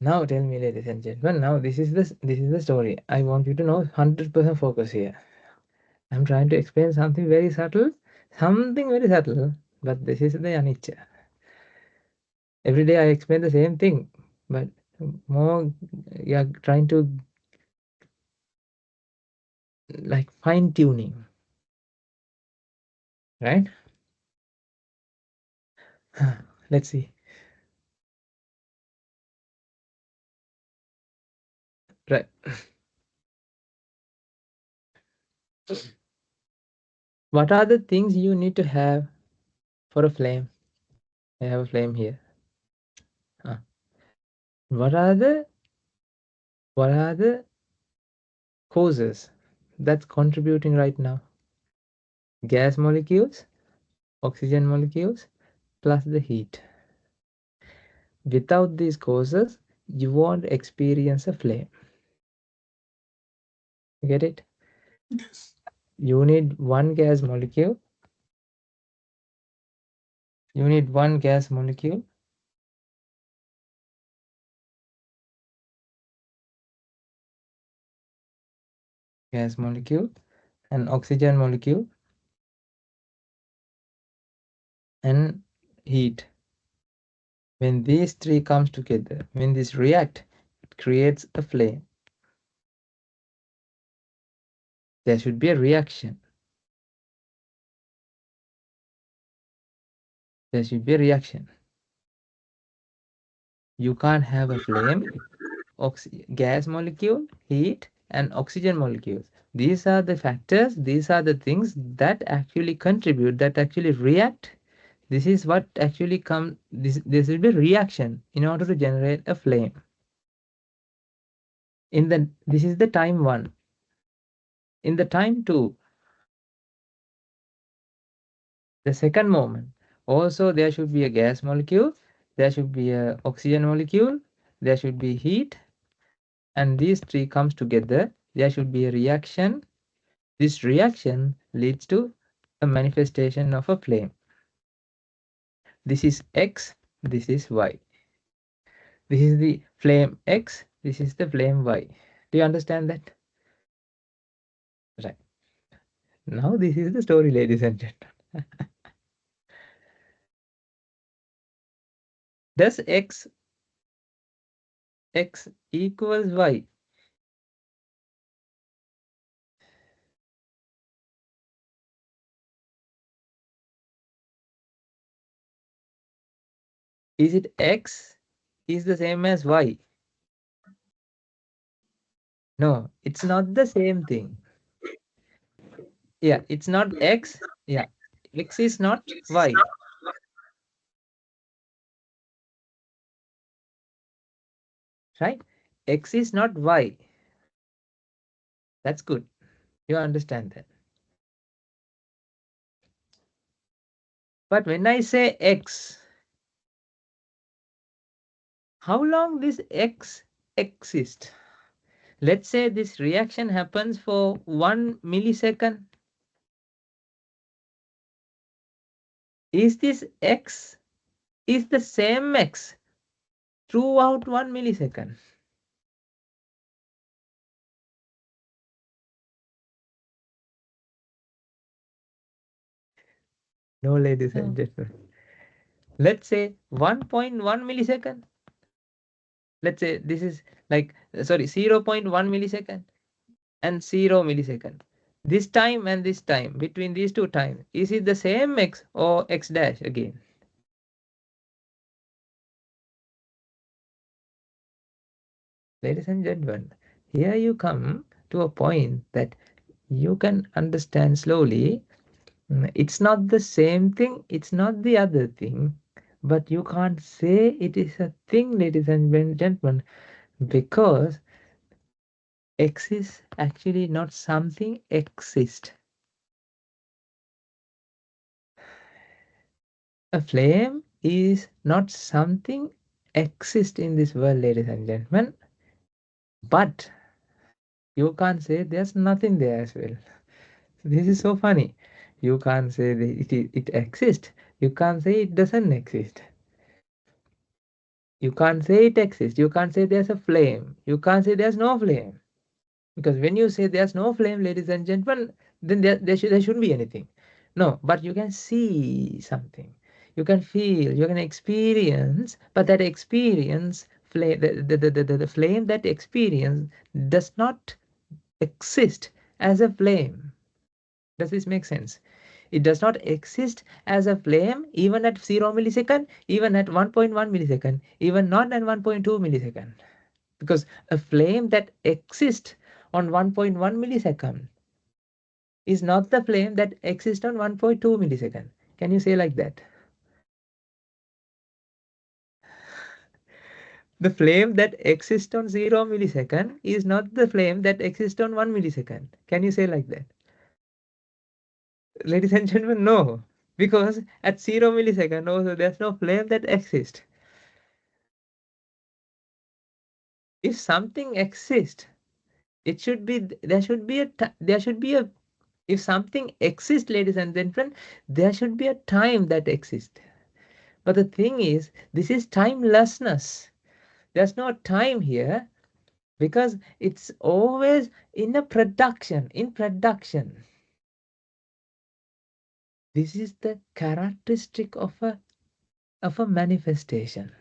now tell me, ladies and gentlemen. Now this is the story. I want you to know 100% focus here. I'm trying to explain something very subtle, but this is the anicca. Every day I explain the same thing, but more, yeah, trying to like fine tuning, right? Let's see. Right. What are the things you need to have for a flame? I have a flame here. Uh, what are the causes that's contributing right now? Gas molecules, oxygen molecules, plus the heat. Without these causes, you won't experience a flame. You get it? Yes. You need one gas molecule. You need one gas molecule, gas molecule, an oxygen molecule, and heat. When these three comes together, when these react, that creates a flame, there should be a reaction. There should be a reaction. You can't have a flame, gas molecule, heat, and oxygen molecules. These are the factors, these are the things that actually contribute, that actually react. This is what actually comes, this will be a reaction in order to generate a flame. This is the time 1. In the time 2, the second moment, also there should be a gas molecule, there should be a oxygen molecule, there should be heat, and these 3 comes together, there should be a reaction. This reaction leads to a manifestation of a flame. This is X, this is Y. This is the flame X, this is the flame Y. Do you understand that? Right. Now this is the story, ladies and gentlemen. Does X equals Y? Is it X is the same as Y? No, it's not the same thing. Yeah, it's not X. Yeah, X is not Y. Right? X is not Y. That's good. You understand that. But when I say X, how long this X exists? Let's say this reaction happens for 1 millisecond. Is this X is the same X throughout 1 millisecond? No, ladies and gentlemen. Let's say 1.1 millisecond. Let's say this is like, sorry, 0.1 millisecond and 0 millisecond. This time and this time, between these two times, is it the same X or X dash again? Ladies and gentlemen, here you come to a point that you can understand slowly. It's not the same thing, it's not the other thing, but you can't say it is a thing, ladies and gentlemen, because X is actually not something exist. A flame is not something exist in this world, ladies and gentlemen, but you can't say there's nothing there as well. This is so funny. You can't say that it exists. You can't say it doesn't exist. You can't say it exists. You can't say there's a flame. You can't say there's no flame. Because when you say there's no flame, ladies and gentlemen, then there shouldn't be anything. No, but you can see something. You can feel, you can experience, but that experience, the flame, that experience does not exist as a flame. Does this make sense? It does not exist as a flame even at 0 millisecond, even at 1.1 millisecond, even not at 1.2 millisecond. Because a flame that exists on 1.1 millisecond is not the flame that exists on 1.2 millisecond. Can you say like that? The flame that exists on 0 millisecond is not the flame that exists on 1 millisecond. Can you say like that? Ladies and gentlemen, no. Because at 0 millisecond also there's no flame that exists. If something exists, it should be, there should be a, if something exists, ladies and gentlemen, there should be a time that exists. But the thing is, this is timelessness. There's no time here because it's always in a production, in production. This is the characteristic of a manifestation.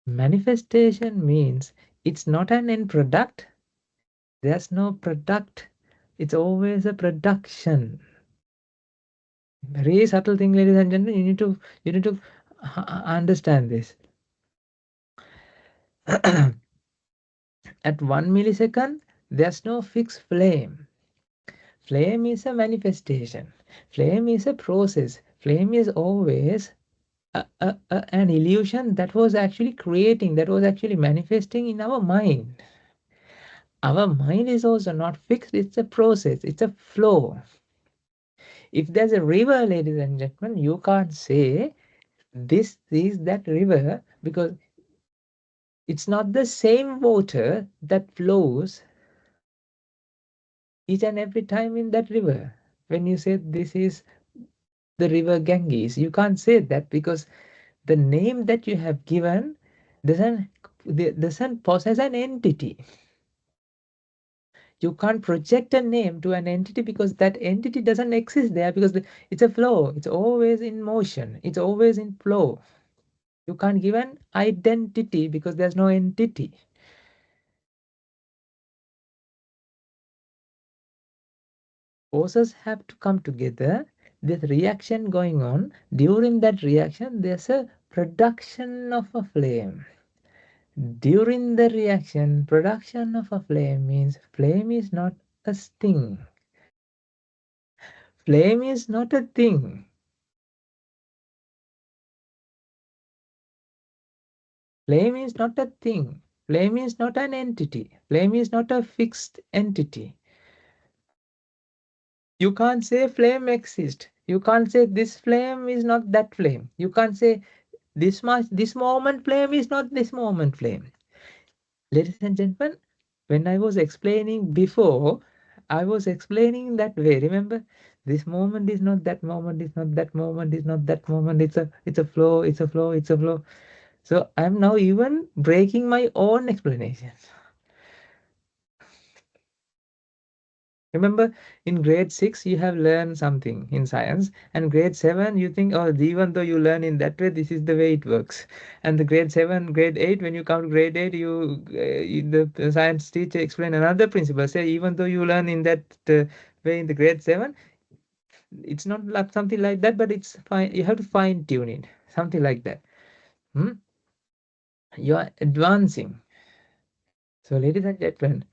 Manifestation means it's not an end product. There's no product. It's always a production. Very subtle thing, ladies and gentlemen. You need to understand this. At 1 millisecond, there's no fixed flame. Flame is a manifestation. Flame is a process. Flame is always an illusion that was actually creating, that was actually manifesting in our mind. Our mind is also not fixed, it's a process, it's a flow. If there's a river, ladies and gentlemen, you can't say this is that river because it's not the same water that flows each and every time in that river. When you say this is the river Ganges, you can't say that because the name that you have given doesn't doesn't possess an entity. You can't project a name to an entity because that entity doesn't exist there because it's a flow. It's always in motion. It's always in flow. You can't give an identity because there's no entity. Forces have to come together. There's reaction going on. During that reaction, there's a production of a flame. During the reaction, production of a flame means flame is not a thing. Flame is not a thing. Flame is not a thing. Flame is not an entity. Flame is not a fixed entity. You can't say flame exists. You can't say this flame is not that flame. You can't say this moment flame is not this moment flame. Ladies and gentlemen, when I was explaining before, I was explaining that way. Remember, this moment is not that moment, is not that moment, is not that moment. It's a flow, it's a flow, it's a flow. So I'm now even breaking my own explanations. Remember, in grade 6, you have learned something in science, and grade 7, you think, oh, even though you learn in that way, this is the way it works. And the grade 7, grade 8, when you come to grade 8, the science teacher explain another principle. Say, even though you learn in that way in the grade 7, it's not like something like that, but it's fine. You have to fine tune it, something like that. Hmm? You are advancing. So, ladies and gentlemen,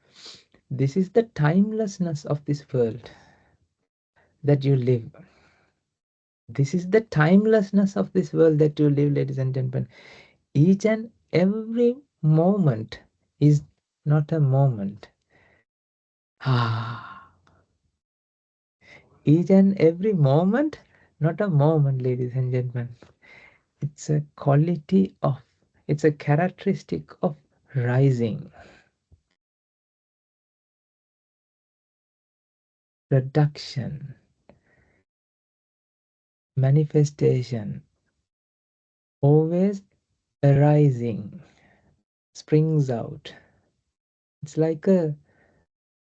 this is the timelessness of this world that you live. This is the timelessness of this world that you live, ladies and gentlemen. Each and every moment is not a moment. Ah, each and every moment, not a moment, ladies and gentlemen. It's a quality of, it's a characteristic of rising, production, manifestation, always arising, springs out. It's like a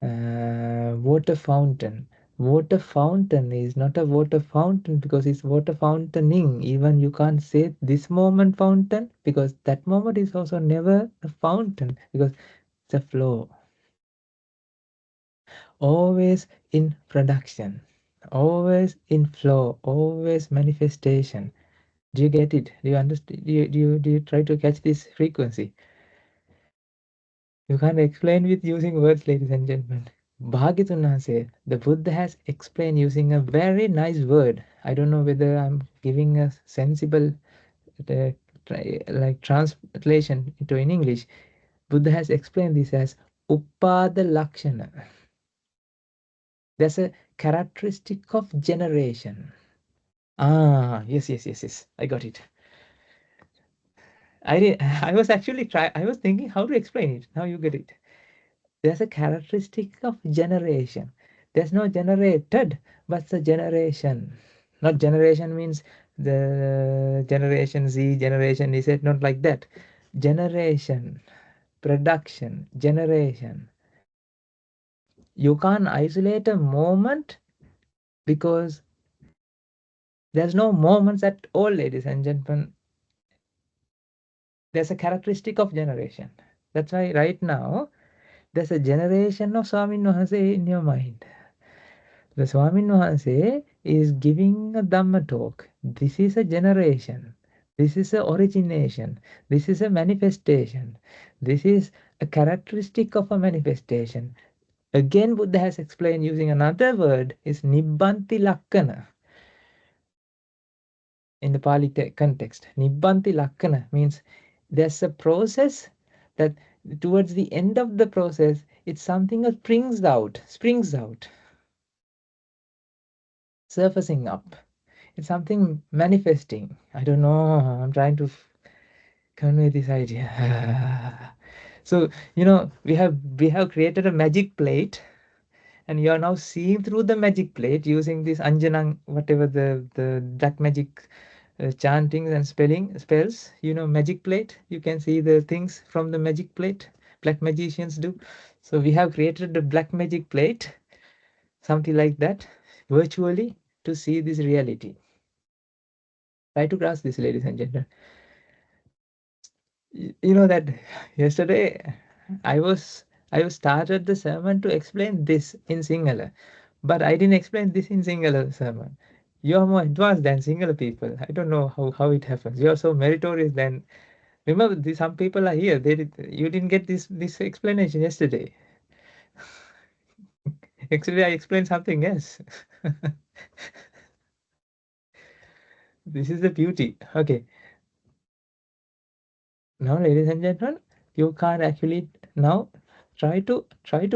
water fountain. Water fountain is not a water fountain because it's water fountaining. Even you can't say this moment fountain because that moment is also never a fountain because it's a flow. Always in production, always in flow, always manifestation. Do you get it? Do you understand? Do you try to catch this frequency? You can't explain with using words, ladies and gentlemen. Bhagavatam Maharaj, the Buddha has explained using a very nice word. I don't know whether I'm giving a sensible uh, like translation into in English. Buddha has explained this as Upada Lakshana. There's a characteristic of generation. Ah, yes. I got it. I was actually I was thinking how to explain it. Now you get it. There's a characteristic of generation. There's no generated, but the generation. Not generation means the generation Z, generation Z, not like that. Generation, production, generation. You can't isolate a moment because there's no moments at all, ladies and gentlemen. There's a characteristic of generation. That's why right now there's a generation of Swamin Wahanse in your mind. The Swamin Wahanse is giving a Dhamma talk. This is a generation. This is a origination. This is a manifestation. This is a characteristic of a manifestation. Again, Buddha has explained using another word is Nibbanti Lakkana in the Pali context. Nibbanti Lakkana means there's a process that towards the end of the process, it's something that springs out, surfacing up. It's something manifesting. I don't know. I'm trying to convey this idea. So, we have created a magic plate, and you are now seeing through the magic plate using this Anjanang, whatever the black magic chantings and spells. Magic plate. You can see the things from the magic plate. Black magicians do. So we have created the black magic plate, something like that, virtually, to see this reality. Try to grasp this, ladies and gentlemen. You know that yesterday I was started the sermon to explain this in Sinhala, but I didn't explain this in Sinhala sermon. You are more advanced than Sinhala people. I don't know how it happens. You are so meritorious than. Remember, some people are here. You didn't get this explanation yesterday. Actually, I explained something else. This is the beauty. Okay, now, ladies and gentlemen, you can't actually now try to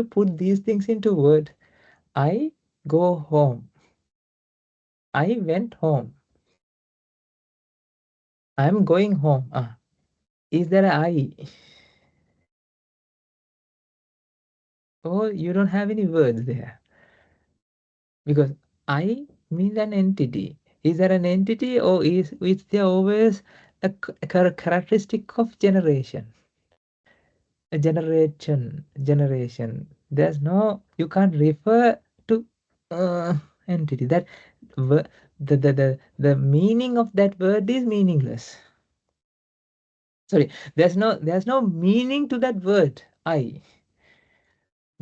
put these things into word. I go home. I went home. I'm going home. Is there a I? Oh, you don't have any words there because I means an entity. Is there an entity, or is there always a characteristic of generation? A generation. There's no. You can't refer to entity. That the meaning of that word is meaningless. Sorry, there's no meaning to that word. I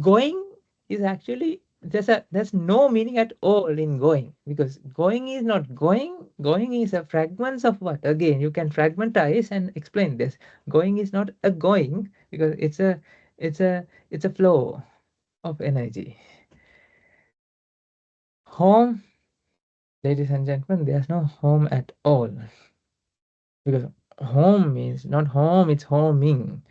going is actually there's no meaning at all in going, because going is not going. Going is a fragments of what? Again, you can fragmentize and explain this. Going is not a going because it's a flow of energy. Home, ladies and gentlemen, there's no home at all, because home means not home, it's homing.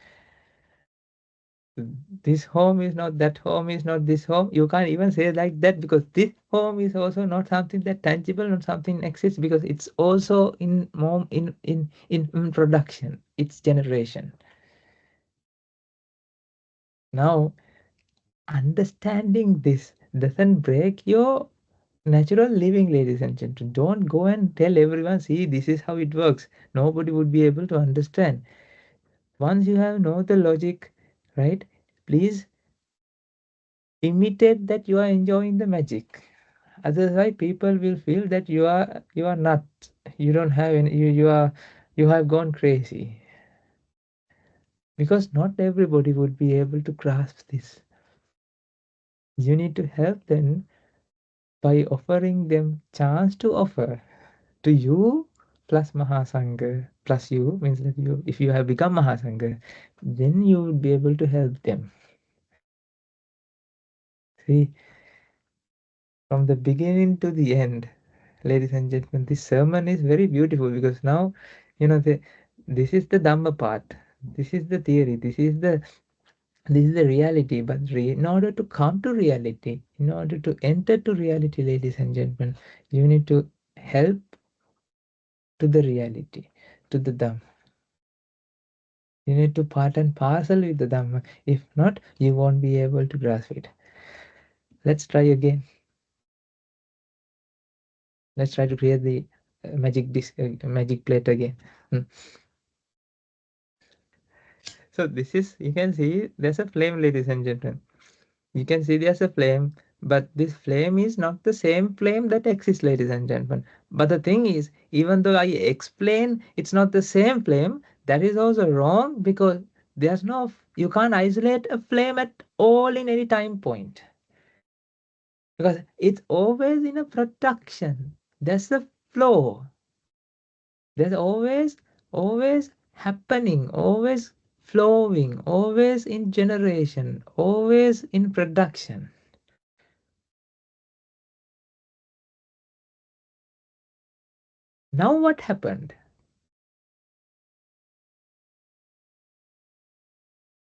This home is not that home, is not this home. You can't even say like that, because this home is also not something that tangible, not something exists, because it's also in mom in production, it's generation. Now, understanding this doesn't break your natural living, ladies and gentlemen. Don't go and tell everyone, see, this is how it works. Nobody would be able to understand. Once you have know the logic, right? Please imitate that you are enjoying the magic. Otherwise, people will feel that you are not. You don't have any. You have gone crazy, because not everybody would be able to grasp this. You need to help them by offering them chance to offer to you plus Mahasangha plus you, means that you, if you have become Mahasangha, then you will be able to help them. See, from the beginning to the end, ladies and gentlemen, this sermon is very beautiful, because now, this is the Dhamma part. This is the theory. This is the reality. But in order to come to reality, in order to enter to reality, ladies and gentlemen, you need to help to the reality, to the Dhamma. You need to part and parcel with the Dhamma. If not, you won't be able to grasp it. Let's try again. Let's try to create the magic plate again. So this is, you can see there's a flame, ladies and gentlemen. You can see there's a flame, but this flame is not the same flame that exists, ladies and gentlemen. But the thing is, even though I explain it's not the same flame, that is also wrong, because there's no, you can't isolate a flame at all in any time point, because it's always in a production. There's a flow. There's always happening, always flowing, always in generation, always in production. Now what happened?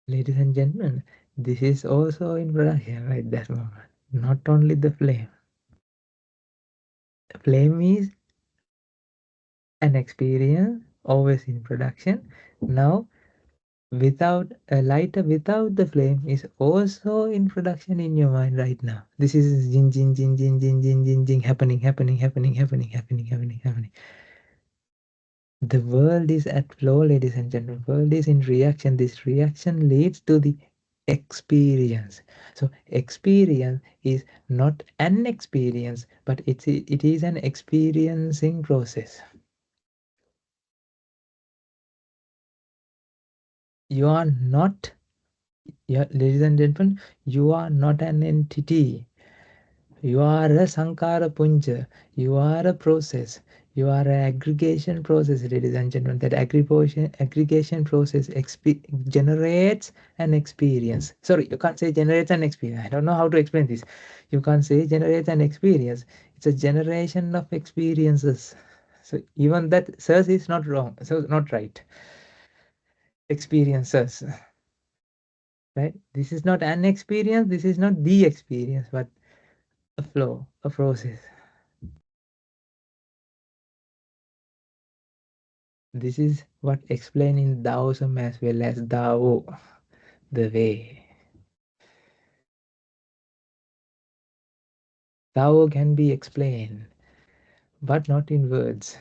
Ladies and gentlemen, this is also in production right that moment. Not only the flame. The flame is an experience, always in production. Now, without a lighter, without the flame, is also in production in your mind right now. This is jing, jing, jing, jing, jing, jing, jing, jing, happening. The world is at flow, ladies and gentlemen. World is in reaction. This reaction leads to the experience. So experience is not an experience, but it is an experiencing process. You are not, ladies and gentlemen, you are not an entity. You are a Sankara Punja. You are a process. You are an aggregation process, ladies and gentlemen. That aggregation process generates an experience. Sorry, you can't say generates an experience. I don't know how to explain this. You can't say generates an experience. It's a generation of experiences. So even that says is not wrong. So not right. Experiences. Right? This is not an experience. This is not the experience, but a flow, a process. This is what explained in Taoism as well as Tao, the way. Tao can be explained, but not in words.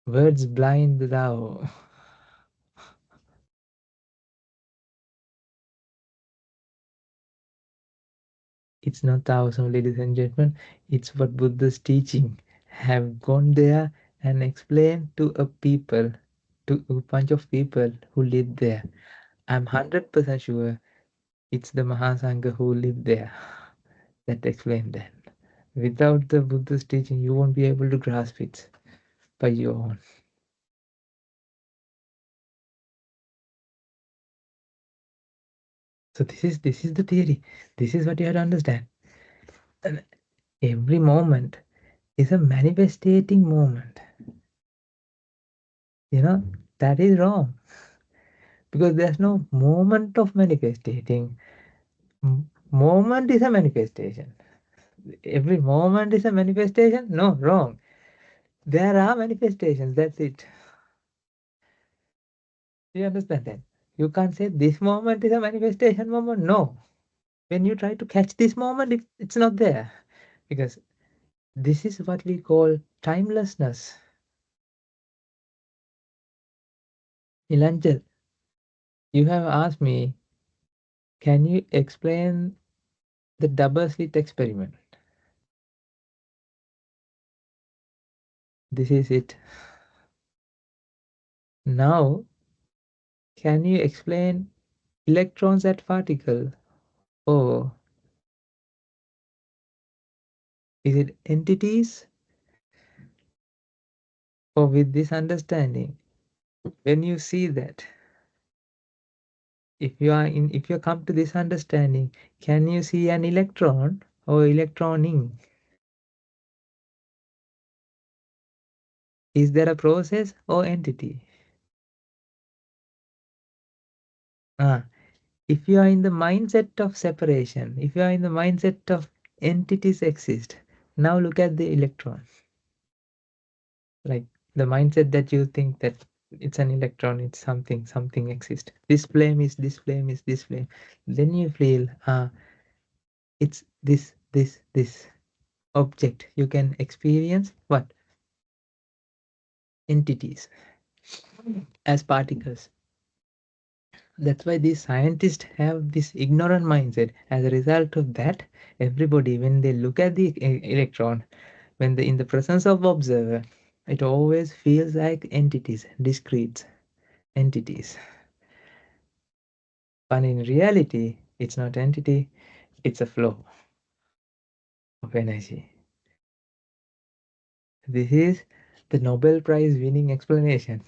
Words blind the Tao. It's not Taoism, ladies and gentlemen. It's what Buddha's teaching have gone there and explained to a people, to a bunch of people who live there. I'm 100% sure it's the Mahasangha who lived there that explained that. Without the Buddha's teaching, you won't be able to grasp it by your own. So this is the theory. This is what you have to understand. And every moment is a manifestating moment. You know, that is wrong. Because there's no moment of manifestating. Moment is a manifestation. Every moment is a manifestation? No, wrong. There are manifestations, that's it. You understand that? You can't say this moment is a manifestation moment. No. When you try to catch this moment, it's not there. Because this is what we call timelessness. Nilanjan, you have asked me, can you explain the double slit experiment? This is it. Now, can you explain electrons at particle? Or is it entities? Or with this understanding, when you see that, if you come to this understanding, can you see an electron or electroning? Is there a process or entity? If you are in the mindset of separation, if you are in the mindset of entities exist, now look at the electron. Like the mindset that you think that it's an electron, it's something exists. This flame is this flame is this flame. Then you feel, it's this object. You can experience what? Entities as particles. That's why these scientists have this ignorant mindset. As a result of that, everybody, when they look at the electron, when they in the presence of observer, it always feels like entities, discrete entities. But in reality, it's not entity, it's a flow of energy. This is the Nobel Prize winning explanation.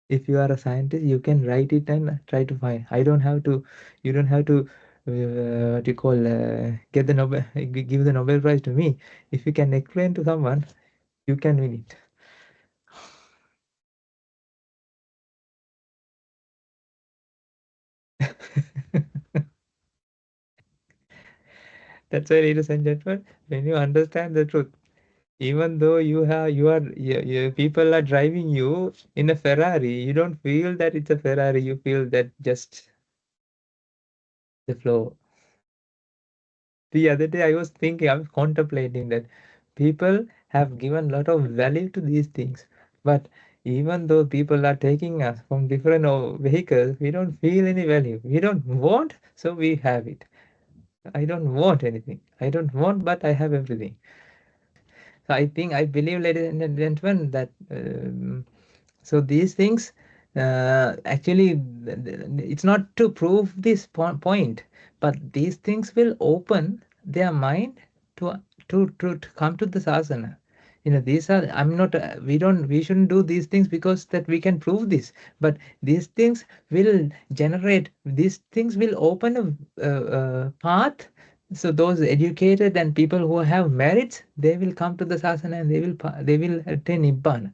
If you are a scientist, you can write it and try to find. I don't have to, you don't have to, what you call, get the Nobel, give the Nobel Prize to me. If you can explain to someone, you can win it. That's why, ladies and gentlemen, when you understand the truth, even though people are driving you in a Ferrari, you don't feel that it's a Ferrari. You feel that just the flow. The other day, I was thinking, I was contemplating that people have given a lot of value to these things, but even though people are taking us from different vehicles, we don't feel any value. We don't want, so we have it. I don't want anything. I don't want, but I have everything. So I believe, ladies and gentlemen, that so these things actually, it's not to prove this point, but these things will open their mind to to come to the sasana. These are, I'm not, we shouldn't do these things because that we can prove this, but these things will generate, these things will open a path. So those educated and people who have merits, they will come to the sasana and they will attain nibbana.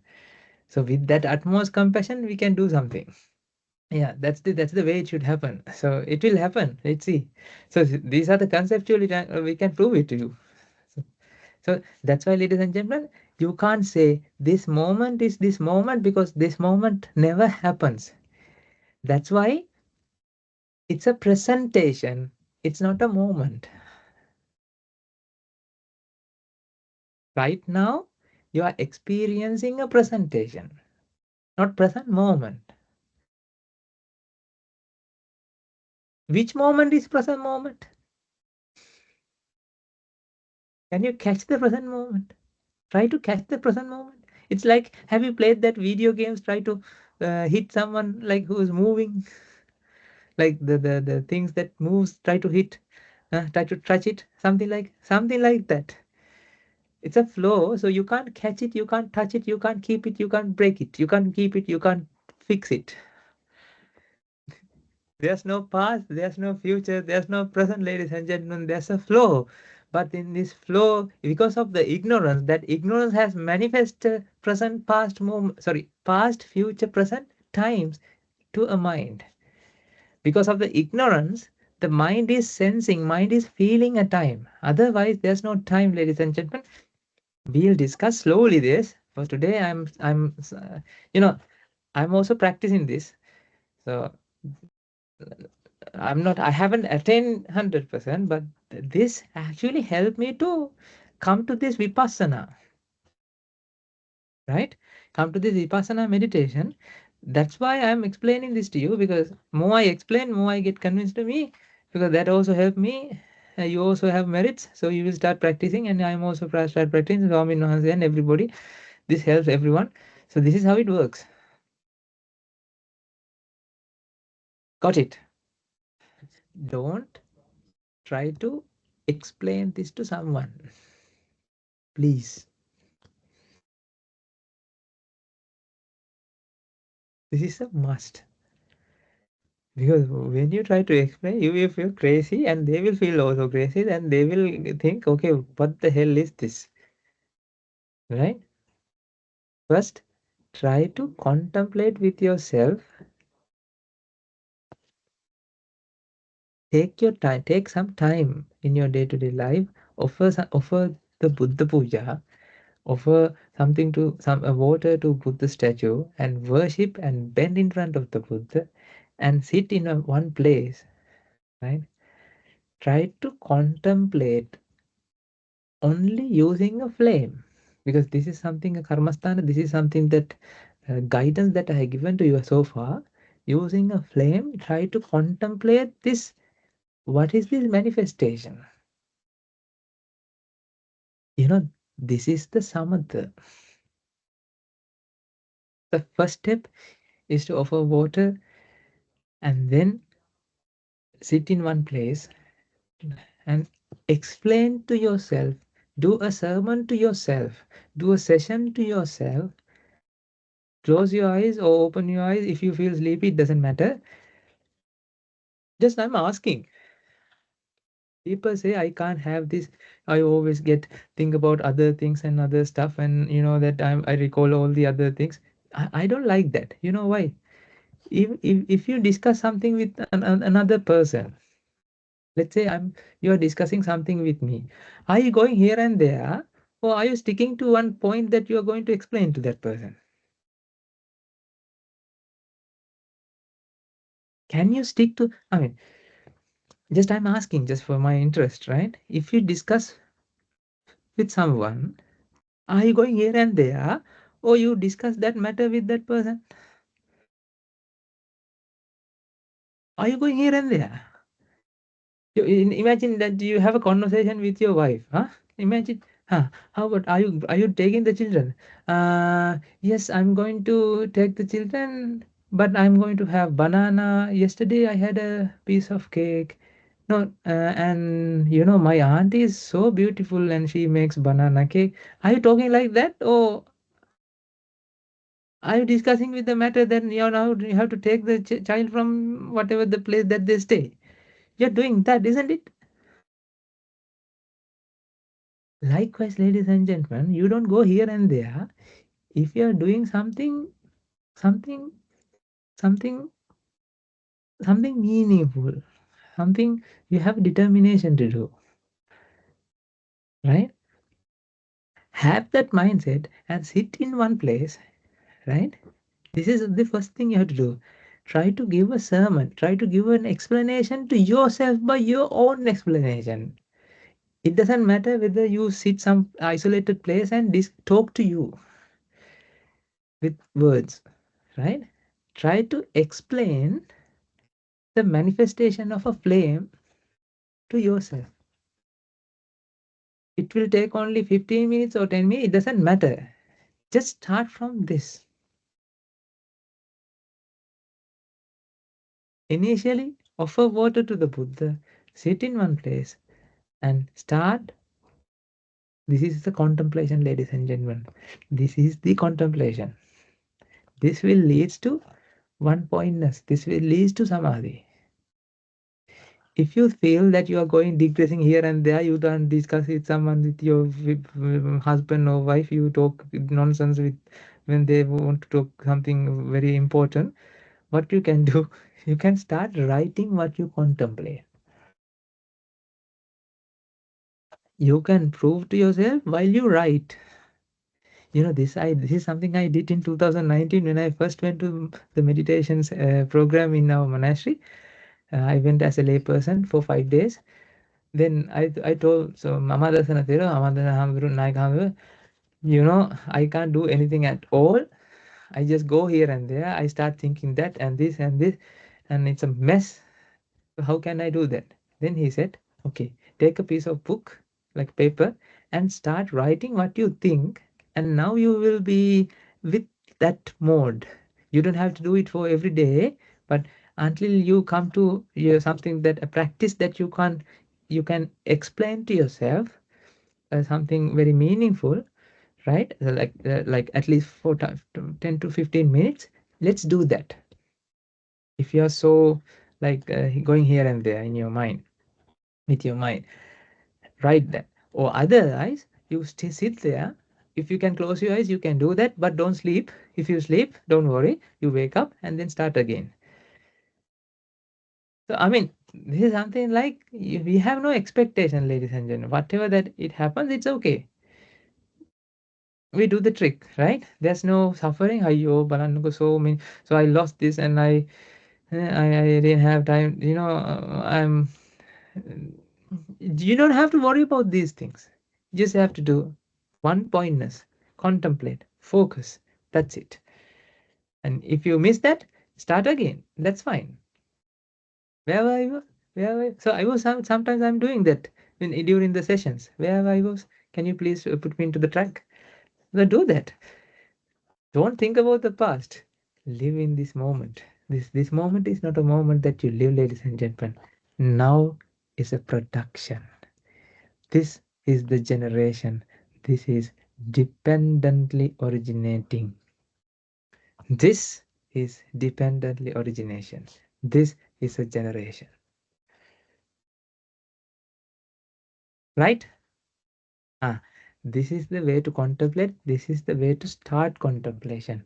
So with that utmost compassion, we can do something. Yeah, that's the way it should happen. So it will happen. Let's see. So these are the conceptual. We can prove it to you. So, so that's why, ladies and gentlemen, you can't say this moment is this moment because this moment never happens. That's why it's a presentation. It's not a moment. Right now, you are experiencing a presentation, not present moment. Which moment is present moment? Can you catch the present moment? Try to catch the present moment. It's like, have you played that video games? Try to hit someone like who's moving, like the things that moves. Try to hit, try to touch it. Something like that. It's a flow, so you can't catch it, you can't touch it, you can't keep it, you can't break it, you can't keep it, you can't fix it. There's no past, there's no future, there's no present, ladies and gentlemen. There's a flow. But in this flow, because of the ignorance, that ignorance has manifested present, past, moment, sorry, past, future, present times to a mind. Because of the ignorance, the mind is sensing, mind is feeling a time. Otherwise, there's no time, ladies and gentlemen. We'll discuss slowly this. For today, you know, I'm also practicing this. So I haven't attained 100%, but this actually helped me to come to this vipassana, right? Come to this vipassana meditation. That's why I'm explaining this to you, because more I explain, more I get convinced to me, because that also helped me. You also have merits, so you will start practicing, and I'm also start practicing. Swami Nahanse and everybody, this helps everyone. So this is how it works. Got it? Don't try to explain this to someone, please. This is a must. Because when you try to explain, you will feel crazy and they will feel also crazy and they will think, okay, what the hell is this? Right? First, try to contemplate with yourself. Take your time, take some time in your day-to-day life. Offer the Buddha puja, offer something to some water to Buddha statue and worship and bend in front of the Buddha and sit in one place, right? Try to contemplate only using a flame, because this is something a karmasthana, this is something that guidance that I have given to you so far. Using a flame, try to contemplate this. What is this manifestation? This is the samatha. The first step is to offer water and then sit in one place and explain to yourself, do a sermon to yourself, do a session to yourself. Close your eyes or open your eyes. If you feel sleepy, it doesn't matter. Just I'm asking. People say I can't have this. I always get think about other things and other stuff, and you know that I recall all the other things. I don't like that. You know why? If you discuss something with another person, let's say you're discussing something with me, are you going here and there, or are you sticking to one point that you're going to explain to that person? Can you stick to? I mean, just I'm asking just for my interest, right? If you discuss with someone, are you going here and there, or you discuss that matter with that person? Are you going here and there? Imagine that you have a conversation with your wife, huh? Imagine, huh? How about are you taking the children? Yes, I'm going to take the children, but I'm going to have banana. Yesterday I had a piece of cake. No, and you know my aunt is so beautiful and she makes banana cake. Are you talking like that, or are you discussing with the matter that you have to take the child from whatever the place that they stay? You're doing that, isn't it? Likewise, ladies and gentlemen, you don't go here and there. If you're doing something, something, something meaningful, something you have determination to do, right? Have that mindset and sit in one place, right? This is the first thing you have to do. Try to give a sermon, try to give an explanation to yourself by your own explanation. It doesn't matter whether you sit some isolated place and talk to you with words, right? Try to explain the manifestation of a flame to yourself. It will take only 15 minutes or 10 minutes, it doesn't matter. Just start from this. Initially, offer water to the Buddha, sit in one place, and start. This is the contemplation, ladies and gentlemen. This is the contemplation. This will lead to one pointness. This will lead to samadhi. If you feel that you are going digressing here and there, you don't discuss with someone, with your husband or wife, you talk nonsense with when they want to talk something very important, what you can do, you can start writing what you contemplate. You can prove to yourself while you write. You know, this is something I did in 2019 when I first went to the meditations program in our monastery. I went as a layperson for 5 days. Then I told so Mama Dasana Thero, Mama Dasana Naik Hamru, you know, I can't do anything at all. I just go here and there. I start thinking that and this, and it's a mess. So how can I do that? Then he said, okay, take a piece of book, like paper, and start writing what you think. And now you will be with that mode. You don't have to do it for every day, but until you come to something that a practice that you can explain to yourself something very meaningful, right? Like at least 10 to 15 minutes. Let's do that. If you are so like going here and there in your mind, with your mind, write that. Or otherwise, you stay sit there. If you can close your eyes, you can do that, but don't sleep. If you sleep, don't worry. You wake up and then start again. So I mean, this is something like we have no expectation, ladies and gentlemen. Whatever that it happens, it's okay. We do the trick, right? There's no suffering. Ayo, balanko so many. So I lost this and I didn't have time. You know, I'm. You don't have to worry about these things. You just have to do one pointness, contemplate, focus. That's it. And if you miss that, start again. That's fine. Where were you? Where were you? So I was sometimes I'm doing that during the sessions. Where I was? Can you please put me into the track? So do that. Don't think about the past. Live in this moment. This moment is not a moment that you live, ladies and gentlemen. Now is a production. This is the generation. This is dependently originating. This is dependently origination. This is a generation. Right? Ah, this is the way to contemplate. This is the way to start contemplation.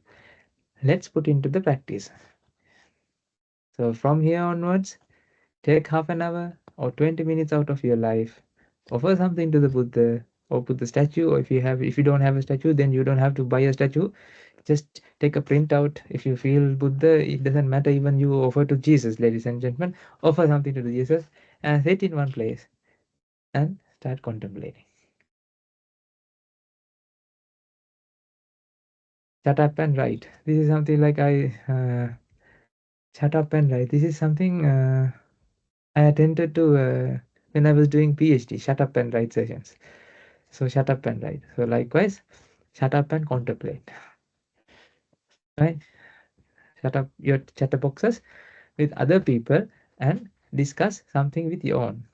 Let's put into the practice. So from here onwards, take half an hour or 20 minutes out of your life. Offer something to the Buddha or put the statue, or if you don't have a statue, then you don't have to buy a statue. Just take a printout. If you feel Buddha, it doesn't matter. Even you offer to Jesus, ladies and gentlemen. Offer something to the Jesus and sit in one place and start contemplating. Shut up and write. This is something like shut up and write. This is something I attended to when I was doing PhD. Shut up and write sessions. So shut up and write. So likewise, shut up and contemplate. Right? Shut up your chatterboxes with other people and discuss something with your own.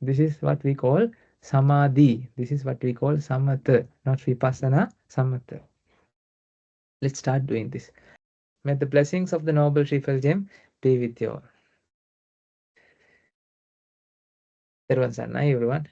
This is what we call samadhi. This is what we call samatha, not vipassana, samatha. Let's start doing this. May the blessings of the Noble Sri Gem be with you all. Everyone, everyone.